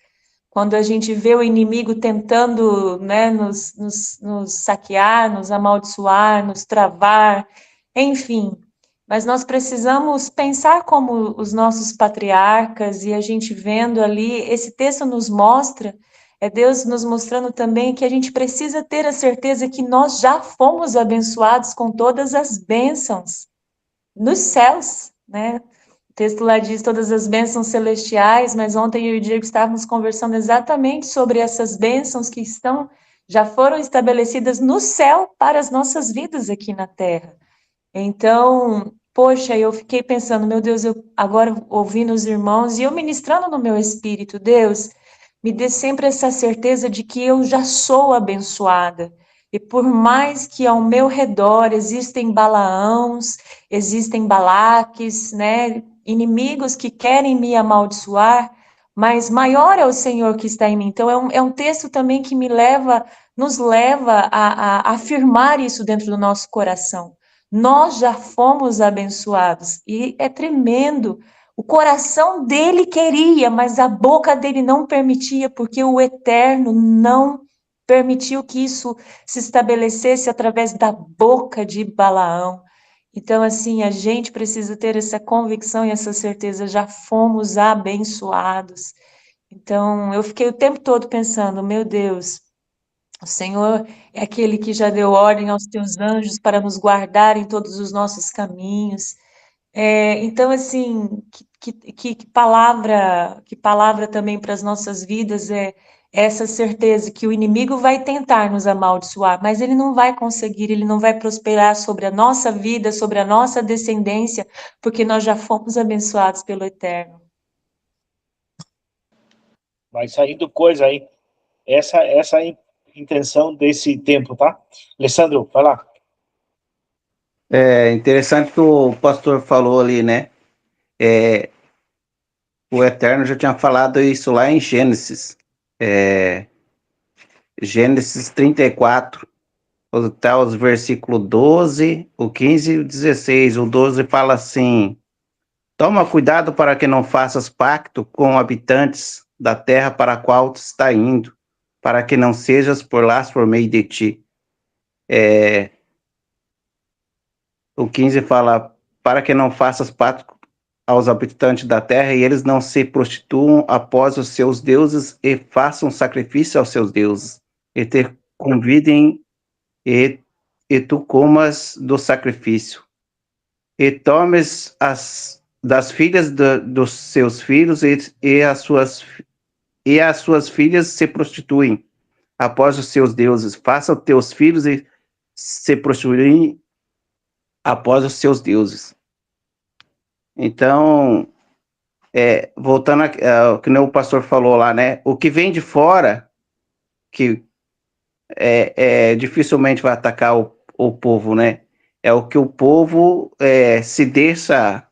quando a gente vê o inimigo tentando, né, nos saquear, nos amaldiçoar, nos travar, enfim. Mas nós precisamos pensar como os nossos patriarcas, e a gente vendo ali, esse texto nos mostra, é Deus nos mostrando também que a gente precisa ter a certeza que nós já fomos abençoados com todas as bênçãos nos céus, né? O texto lá diz todas as bênçãos celestiais, mas ontem eu e o Diego estávamos conversando exatamente sobre essas bênçãos que já foram estabelecidas no céu para as nossas vidas aqui na terra. Então, poxa, eu fiquei pensando, meu Deus, eu agora ouvindo os irmãos e eu ministrando no meu espírito, Deus, me dê sempre essa certeza de que eu já sou abençoada. E por mais que ao meu redor existem Balaãos, existem Balaques, né, inimigos que querem me amaldiçoar, mas maior é o Senhor que está em mim. Então é um texto também que nos leva a afirmar isso dentro do nosso coração. Nós já fomos abençoados, e é tremendo. O coração dele queria, mas a boca dele não permitia, porque o Eterno não permitiu que isso se estabelecesse através da boca de Balaão. Então, assim, a gente precisa ter essa convicção e essa certeza, já fomos abençoados. Então, eu fiquei o tempo todo pensando, meu Deus, o Senhor é aquele que já deu ordem aos teus anjos para nos guardar em todos os nossos caminhos. Então, assim, que palavra também para as nossas vidas é essa certeza que o inimigo vai tentar nos amaldiçoar, mas ele não vai conseguir, ele não vai prosperar sobre a nossa vida, sobre a nossa descendência, porque nós já fomos abençoados pelo Eterno. Vai saindo coisa aí. Essa é a intenção desse tempo, tá? Alessandro, vai lá. É interessante que o pastor falou ali, né? O Eterno já tinha falado isso lá em Gênesis. Gênesis 34, até os versículos 12, o 15 e o 16. O 12 fala assim: toma cuidado para que não faças pacto com habitantes da terra para a qual tu está indo, para que não sejas por lá por meio de ti. O 15 fala, para que não faças pacto aos habitantes da terra, e eles não se prostituam após os seus deuses, e façam sacrifício aos seus deuses, e te convidem, e tu comas do sacrifício, e tomes das filhas dos seus filhos, e as suas filhas se prostituem após os seus deuses. Faça os teus filhos se prostituírem após os seus deuses. Então, voltando ao que o pastor falou lá, né? O que vem de fora, que dificilmente vai atacar o povo, né? É o que o povo se deixa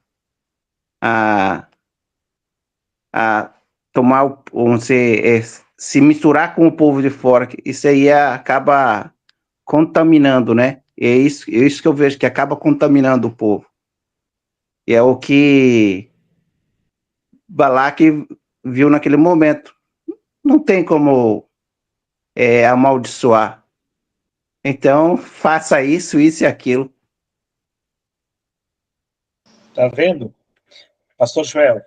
a tomar, vamos dizer, se misturar com o povo de fora. Isso aí acaba contaminando, né? É isso que eu vejo, que acaba contaminando o povo. E é o que Balaque viu naquele momento. Não tem como amaldiçoar. Então, faça isso e aquilo. Tá vendo? Pastor Joel.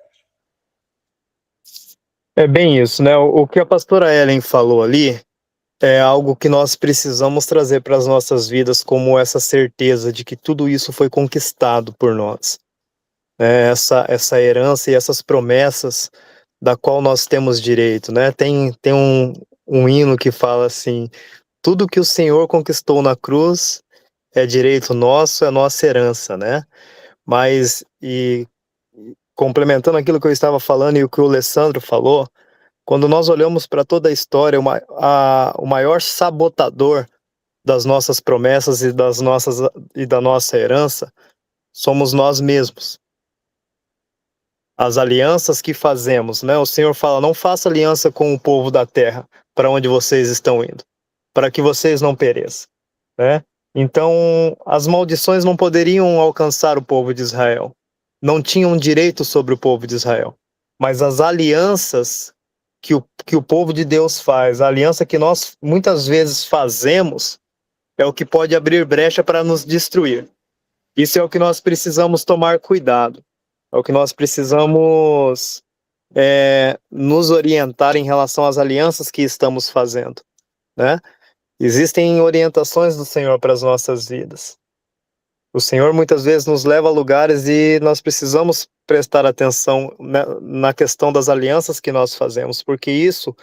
É bem isso, né? O que a pastora Ellen falou ali é algo que nós precisamos trazer para as nossas vidas como essa certeza de que tudo isso foi conquistado por nós. Essa herança e essas promessas da qual nós temos direito, né? Tem um hino que fala assim: tudo que o Senhor conquistou na cruz é direito nosso, é nossa herança, né? Mas, e complementando aquilo que eu estava falando e o que o Alessandro falou, quando nós olhamos para toda a história, o maior sabotador das nossas promessas e da nossa herança somos nós mesmos. As alianças que fazemos, né? O Senhor fala: não faça aliança com o povo da terra, para onde vocês estão indo, para que vocês não pereçam, né? Então, as maldições não poderiam alcançar o povo de Israel, não tinham direito sobre o povo de Israel, mas as alianças que o povo de Deus faz, a aliança que nós muitas vezes fazemos, é o que pode abrir brecha para nos destruir. Isso é o que nós precisamos tomar cuidado. É o que nós precisamos nos orientar em relação às alianças que estamos fazendo, né? Existem orientações do Senhor para as nossas vidas. O Senhor muitas vezes nos leva a lugares e nós precisamos prestar atenção na questão das alianças que nós fazemos, porque isso,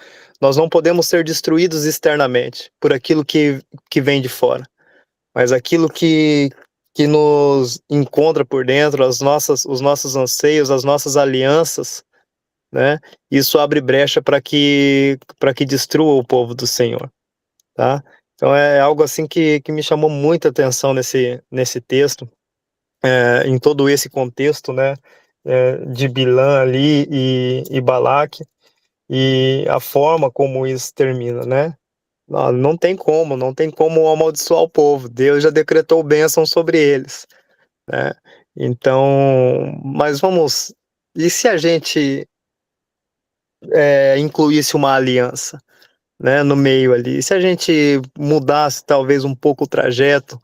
nós não podemos ser destruídos externamente por aquilo que vem de fora, mas aquilo que nos encontra por dentro, os nossos anseios, as nossas alianças, né? Isso abre brecha para que destrua o povo do Senhor, tá? Então é algo assim que me chamou muita atenção nesse texto, em todo esse contexto, né? De Bilã ali e Balaque, e a forma como isso termina, né? Não tem como amaldiçoar o povo. Deus já decretou bênção sobre eles, né? Então, mas e se a gente incluísse uma aliança, né, no meio ali? E se a gente mudasse talvez um pouco o trajeto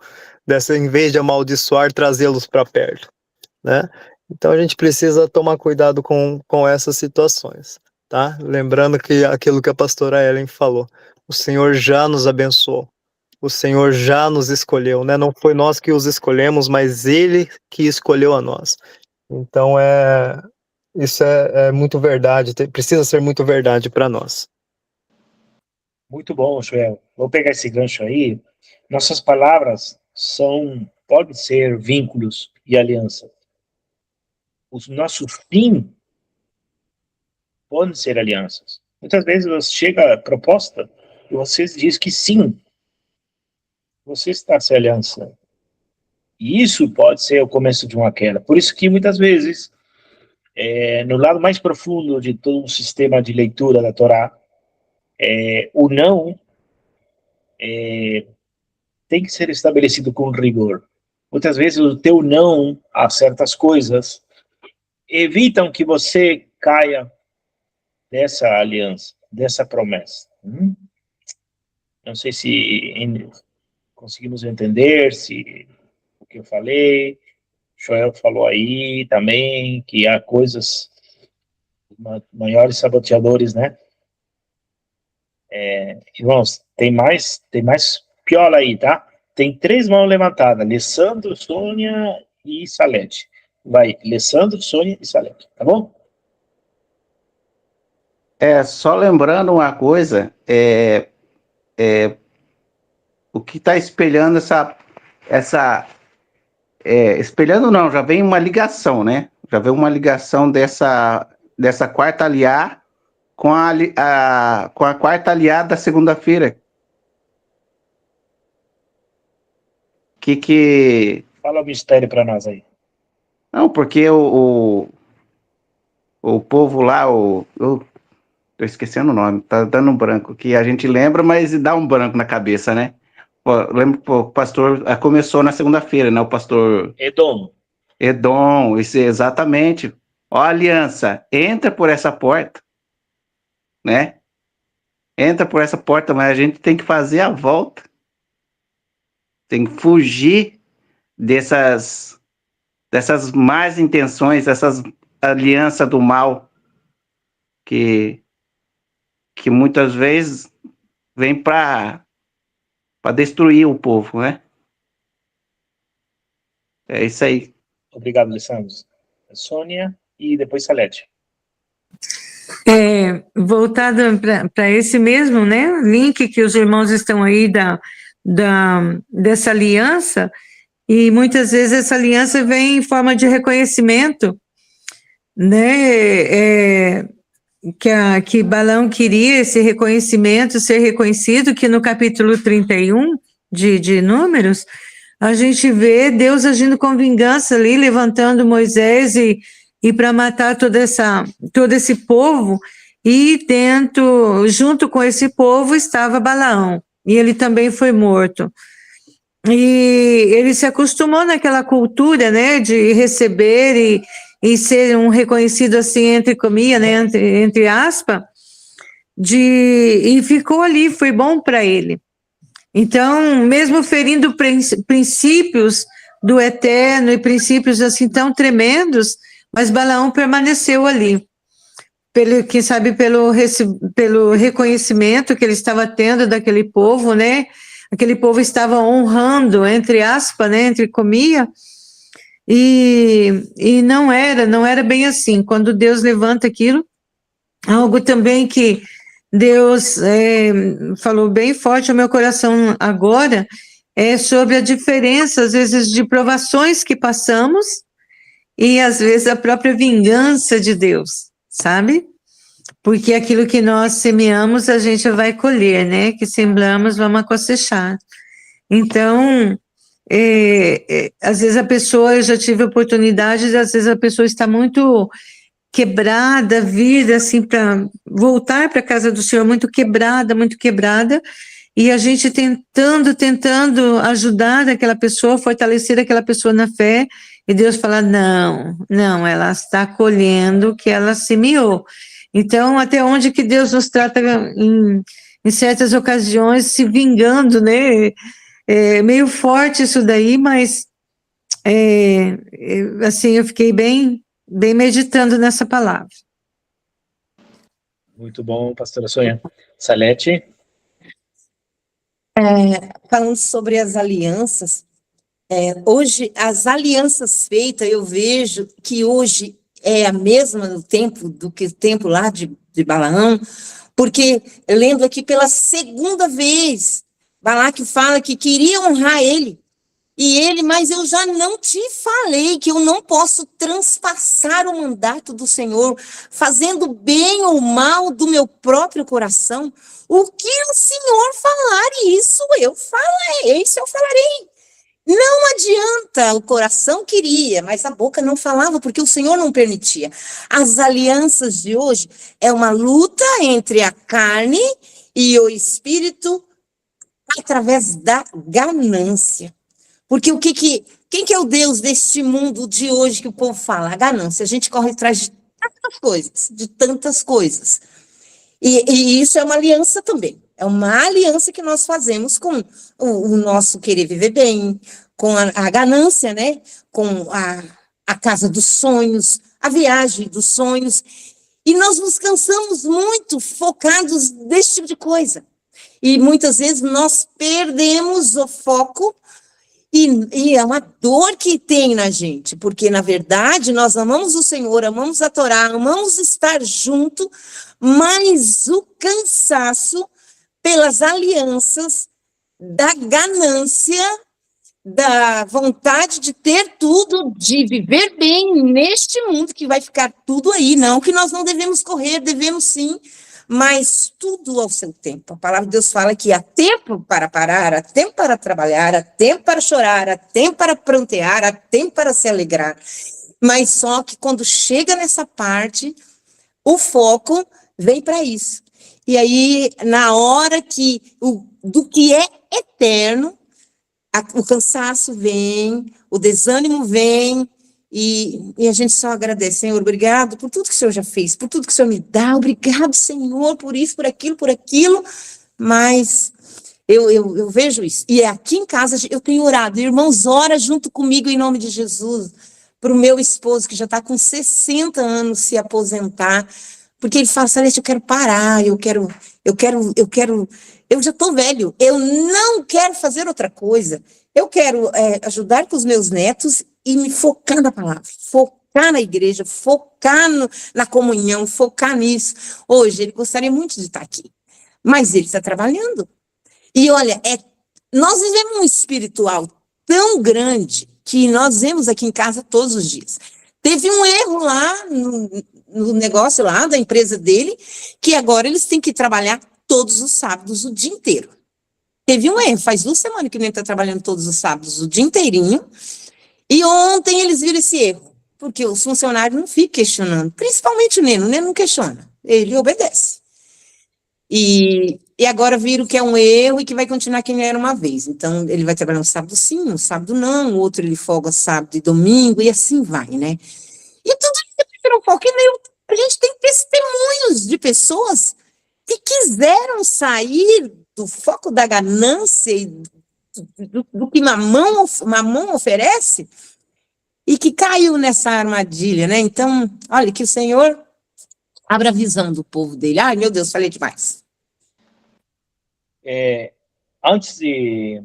em vez de amaldiçoar, trazê-los para perto, né? Então a gente precisa tomar cuidado com essas situações, tá? Lembrando que aquilo que a pastora Ellen falou, o Senhor já nos abençoou, o Senhor já nos escolheu, né? Não foi nós que os escolhemos, mas Ele que escolheu a nós. Então isso é muito verdade, precisa ser muito verdade para nós. Muito bom, Joel. Vou pegar esse gancho aí. Nossas palavras podem ser vínculos e aliança. O nosso fim podem ser alianças. Muitas vezes chega a proposta e você diz que sim, você está se aliançando. E isso pode ser o começo de uma queda. Por isso que muitas vezes, no lado mais profundo de todo um sistema de leitura da Torá, o não tem que ser estabelecido com rigor. Muitas vezes o teu não a certas coisas evitam que você caia dessa aliança, dessa promessa. Não sei se conseguimos entender o que eu falei. Joel falou aí também que há coisas, maiores saboteadores, né? Irmãos, tem mais piola aí, tá? Tem 3 mãos levantadas: Alessandro, Sônia e Salete. Vai, Alessandro, Sônia e Salete, tá bom? Só lembrando uma coisa, o que está espelhando espelhando não, já vem uma ligação, né? Já vem uma ligação dessa quarta aliá com a quarta aliá da segunda-feira? Fala o mistério para nós aí. Não, porque o povo lá, eu tô esquecendo o nome, tá dando um branco, que a gente lembra, mas dá um branco na cabeça, né? Pô, lembro que o pastor começou na segunda-feira, né? O pastor Edom, isso exatamente. Ó, a aliança, entra por essa porta, né? Entra por essa porta, mas a gente tem que fazer a volta. Tem que fugir dessas más intenções, dessas alianças do mal que muitas vezes vem para destruir o povo, né? É isso aí. Obrigado, Alessandro. Sônia e depois Salete. Voltado para esse mesmo, né, link que os irmãos estão aí dessa aliança, e muitas vezes essa aliança vem em forma de reconhecimento, né, que Balaão queria esse reconhecimento, ser reconhecido, que no capítulo 31 de Números, a gente vê Deus agindo com vingança ali, levantando Moisés e para matar todo esse povo, e junto com esse povo estava Balaão, e ele também foi morto. E ele se acostumou naquela cultura, né, de receber e ser um reconhecido assim, entre comillas, né, entre aspas, e ficou ali, foi bom para ele. Então, mesmo ferindo princípios do eterno e princípios assim tão tremendos, mas Balaão permaneceu ali, quem sabe pelo reconhecimento que ele estava tendo daquele povo, né? Aquele povo estava honrando, entre aspas, né, entre comillas, e não era bem assim. Quando Deus levanta aquilo, algo também que Deus falou bem forte ao meu coração agora, é sobre a diferença, às vezes, de provações que passamos e, às vezes, a própria vingança de Deus, sabe? Porque aquilo que nós semeamos, a gente vai colher, né? Que sembramos, vamos cosechar. Então, às vezes a pessoa, eu já tive oportunidades, às vezes a pessoa está muito quebrada, vir assim para voltar para a casa do Senhor muito quebrada, e a gente tentando ajudar aquela pessoa, fortalecer aquela pessoa na fé, e Deus fala, não, ela está colhendo o que ela semeou. Então, até onde que Deus nos trata em certas ocasiões, se vingando, né? É meio forte isso daí, mas assim, eu fiquei bem meditando nessa palavra. Muito bom, pastora Sônia. Salete? Falando sobre as alianças, hoje, as alianças feitas, eu vejo que hoje é a mesma no tempo do que o tempo lá de Balaão, porque, lendo aqui pela segunda vez, Balaque fala que queria honrar ele, mas eu já não te falei que eu não posso transpassar o mandato do Senhor, fazendo bem ou mal do meu próprio coração. O que o Senhor falar, isso eu falarei. Não adianta, o coração queria, mas a boca não falava, porque o Senhor não permitia. As alianças de hoje é uma luta entre a carne e o espírito através da ganância. Porque quem que é o Deus deste mundo de hoje que o povo fala? A ganância. A gente corre atrás de tantas coisas. E isso é uma aliança também. É uma aliança que nós fazemos com o nosso querer viver bem, com a ganância, né? Com a casa dos sonhos, a viagem dos sonhos. E nós nos cansamos muito focados desse tipo de coisa. E muitas vezes nós perdemos o foco e é uma dor que tem na gente, porque na verdade nós amamos o Senhor, amamos a Torá, amamos estar junto, mas o cansaço pelas alianças da ganância, da vontade de ter tudo, de viver bem neste mundo, que vai ficar tudo aí, não que nós não devemos correr, devemos sim, mas tudo ao seu tempo. A palavra de Deus fala que há tempo para parar, há tempo para trabalhar, há tempo para chorar, há tempo para prantear, há tempo para se alegrar. Mas só que quando chega nessa parte, o foco vem para isso. E aí, na hora que do que é eterno, o cansaço vem, o desânimo vem, e a gente só agradece, Senhor, obrigado por tudo que o Senhor já fez, por tudo que o Senhor me dá, obrigado, Senhor, por isso, por aquilo, mas eu vejo isso. E aqui em casa eu tenho orado, irmãos, ora junto comigo em nome de Jesus, para o meu esposo, que já está com 60 anos, se aposentar, porque ele fala, Salete, eu quero parar, eu já estou velho, eu não quero fazer outra coisa, eu quero ajudar com os meus netos e me focar na palavra, focar na igreja, focar na comunhão, focar nisso. Hoje ele gostaria muito de estar aqui, mas ele está trabalhando. E olha, nós vivemos um espiritual tão grande que nós vemos aqui em casa todos os dias. Teve um erro lá no negócio lá da empresa dele, que agora eles têm que trabalhar todos os sábados, o dia inteiro. Teve um erro, faz 2 semanas que o Neno está trabalhando todos os sábados, o dia inteirinho, e ontem eles viram esse erro, porque os funcionários não ficam questionando, principalmente o Neno não questiona, ele obedece. E agora viram que é um erro e que vai continuar quem era uma vez. Então, ele vai trabalhar um sábado sim, um sábado não, o outro ele folga sábado e domingo, e assim vai, né? E tudo isso um pouco, a gente tem testemunhos de pessoas que quiseram sair do foco da ganância e do que mamão oferece e que caiu nessa armadilha, né? Então, olha, que o Senhor abra a visão do povo dele. Ai, meu Deus, falei demais. Antes de...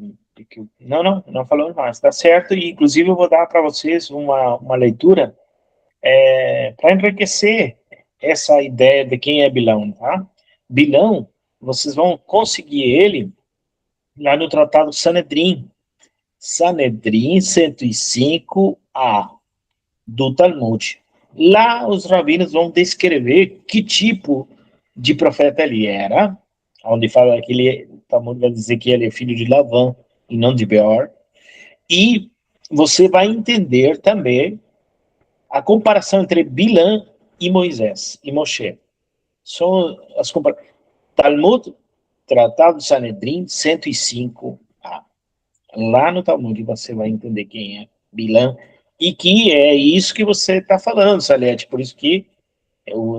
Não falamos mais, tá certo? E, inclusive, eu vou dar para vocês uma leitura para enriquecer essa ideia de quem é Bilão, tá? Bilão, vocês vão conseguir ele lá no Tratado Sanedrim. Sanedrim 105a do Talmud. Lá os rabinos vão descrever que tipo de profeta ele era, onde fala que o Talmud vai dizer que ele é filho de Lavã e não de Beor, e você vai entender também a comparação entre Bilã e Moisés e Moshe. São as comparações. Talmud, Tratado de Sanedrim 105a. Lá no Talmud você vai entender quem é Bilã, e que é isso que você está falando, Salete, por isso que o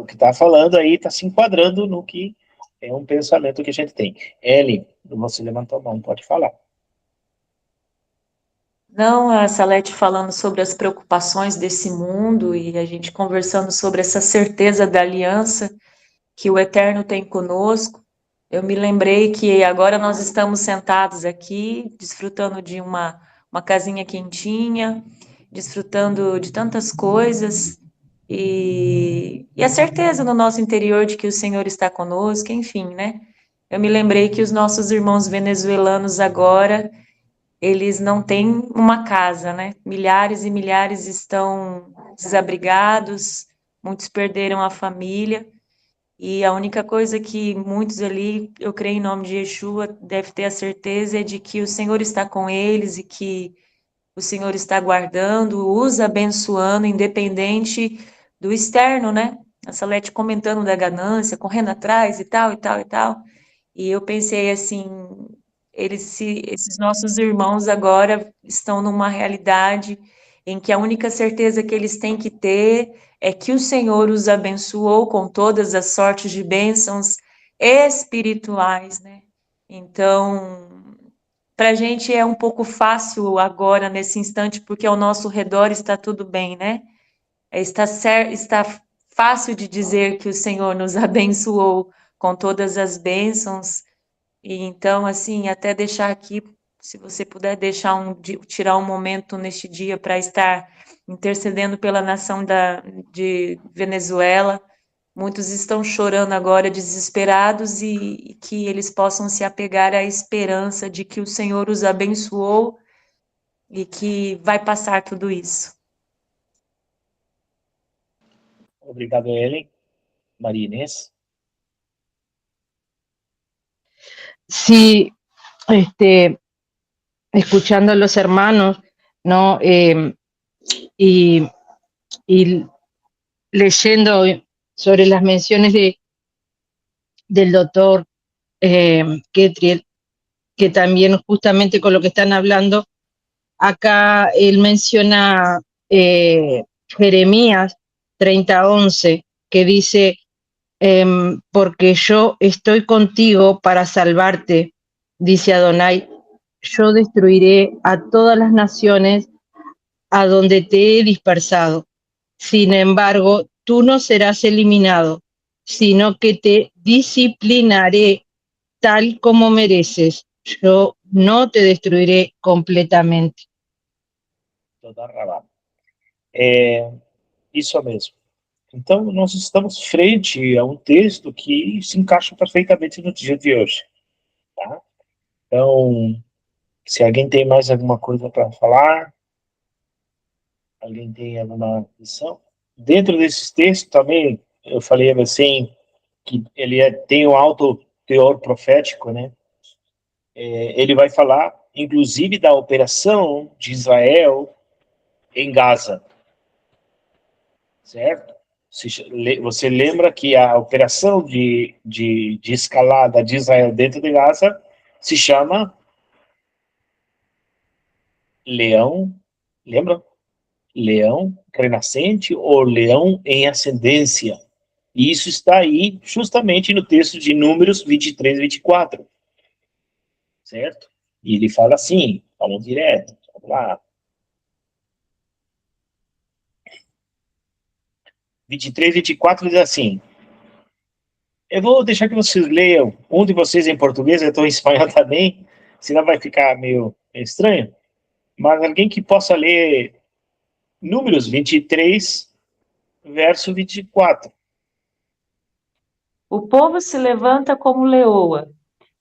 que está falando aí está se enquadrando no que é um pensamento que a gente tem. Ellen, você levantou a mão, pode falar. Não, a Salete falando sobre as preocupações desse mundo e a gente conversando sobre essa certeza da aliança que o Eterno tem conosco. Eu me lembrei que agora nós estamos sentados aqui, desfrutando de uma casinha quentinha, desfrutando de tantas coisas, e a certeza no nosso interior de que o Senhor está conosco, enfim, né? Eu me lembrei que os nossos irmãos venezuelanos agora, eles não têm uma casa, né? Milhares e milhares estão desabrigados, muitos perderam a família, e a única coisa que muitos ali, eu creio em nome de Yeshua, deve ter a certeza é de que o Senhor está com eles e que o Senhor está guardando, os abençoando, independente do externo, né? A Salete comentando da ganância, correndo atrás e tal, e tal, e tal. E eu pensei assim, esses nossos irmãos agora estão numa realidade em que a única certeza que eles têm que ter é que o Senhor os abençoou com todas as sortes de bênçãos espirituais, né? Então, para a gente é um pouco fácil agora, nesse instante, porque ao nosso redor está tudo bem, né? Está fácil de dizer que o Senhor nos abençoou com todas as bênçãos. E então, assim, até deixar aqui, se você puder tirar um momento neste dia para estar intercedendo pela nação de Venezuela. Muitos estão chorando agora, desesperados, e que eles possam se apegar à esperança de que o Senhor os abençoou e que vai passar tudo isso. Obrigado, Ellen. Maria Inés. Sí, escuchando a los hermanos, ¿no? Y leyendo sobre las menciones del doctor Ketriel, que también justamente con lo que están hablando, acá él menciona Jeremías 30:11, que dice, porque yo estoy contigo para salvarte, dice Adonai, yo destruiré a todas las naciones a donde te he dispersado. Sin embargo, tú no serás eliminado, sino que te disciplinaré tal como mereces. Yo no te destruiré completamente. Toda Rabá. Isso mesmo. Então, nós estamos frente a um texto que se encaixa perfeitamente no dia de hoje. Tá? Então, se alguém tem mais alguma coisa para falar, alguém tem alguma lição? Dentro desses textos também, eu falei assim, que ele tem um alto teor profético, né? Ele vai falar, inclusive, da operação de Israel em Gaza, certo? Você lembra que a operação de escalada de Israel dentro de Gaza se chama Leão, lembra? Leão renascente ou leão em ascendência. E isso está aí justamente no texto de Números 23, 24. Certo? E ele fala assim, vamos direto, vamos lá. 23, 24 diz assim, eu vou deixar que vocês leiam, um de vocês em português, eu estou em espanhol também, senão vai ficar meio estranho, mas alguém que possa ler Números 23, verso 24. O povo se levanta como leoa,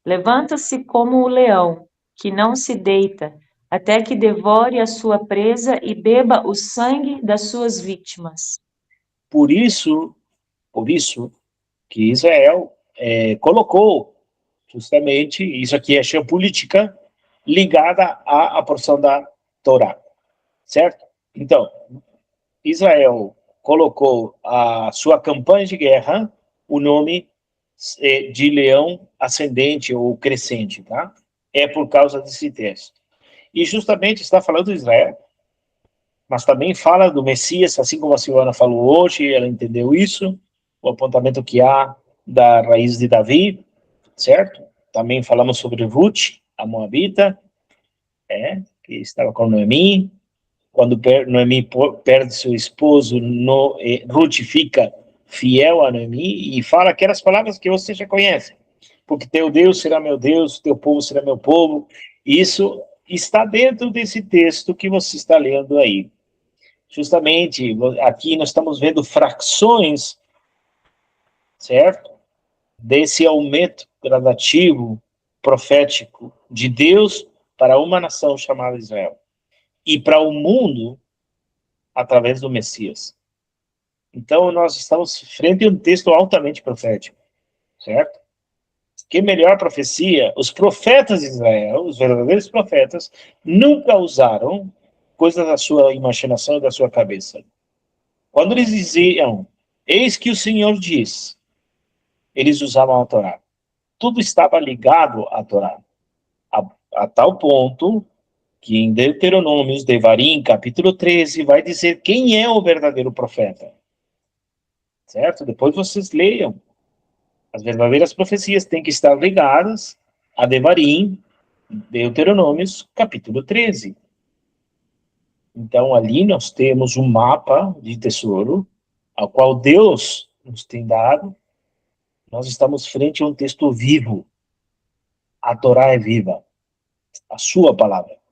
levanta-se como o leão, que não se deita, até que devore a sua presa e beba o sangue das suas vítimas. Por isso que Israel colocou justamente, isso aqui é geopolítica, ligada à porção da Torá, certo? Então, Israel colocou a sua campanha de guerra, o nome de leão ascendente ou crescente, tá? É por causa desse texto. E justamente está falando de Israel, mas também fala do Messias, assim como a Silvana falou hoje, ela entendeu isso, o apontamento que há da raiz de Davi, certo? Também falamos sobre Ruth, a Moabita, que estava com Noemi. Quando Noemi perde seu esposo, Ruth fica fiel a Noemi e fala aquelas palavras que você já conhece. Porque teu Deus será meu Deus, teu povo será meu povo. Isso está dentro desse texto que você está lendo aí. Justamente, aqui nós estamos vendo frações, certo? Desse aumento gradativo, profético, de Deus para uma nação chamada Israel. E para o mundo, através do Messias. Então, nós estamos frente a um texto altamente profético, certo? Que melhor profecia? Os profetas de Israel, os verdadeiros profetas, nunca usaram coisas da sua imaginação e da sua cabeça. Quando eles diziam, eis que o Senhor diz, eles usavam a Torá. Tudo estava ligado à Torá. A tal ponto que em Deuteronômios, Devarim, capítulo 13, vai dizer quem é o verdadeiro profeta. Certo? Depois vocês leiam. As verdadeiras profecias têm que estar ligadas a Devarim, Deuteronômios, capítulo 13. Então, ali nós temos um mapa de tesouro, ao qual Deus nos tem dado. Nós estamos frente a um texto vivo. A Torá é viva. A sua palavra.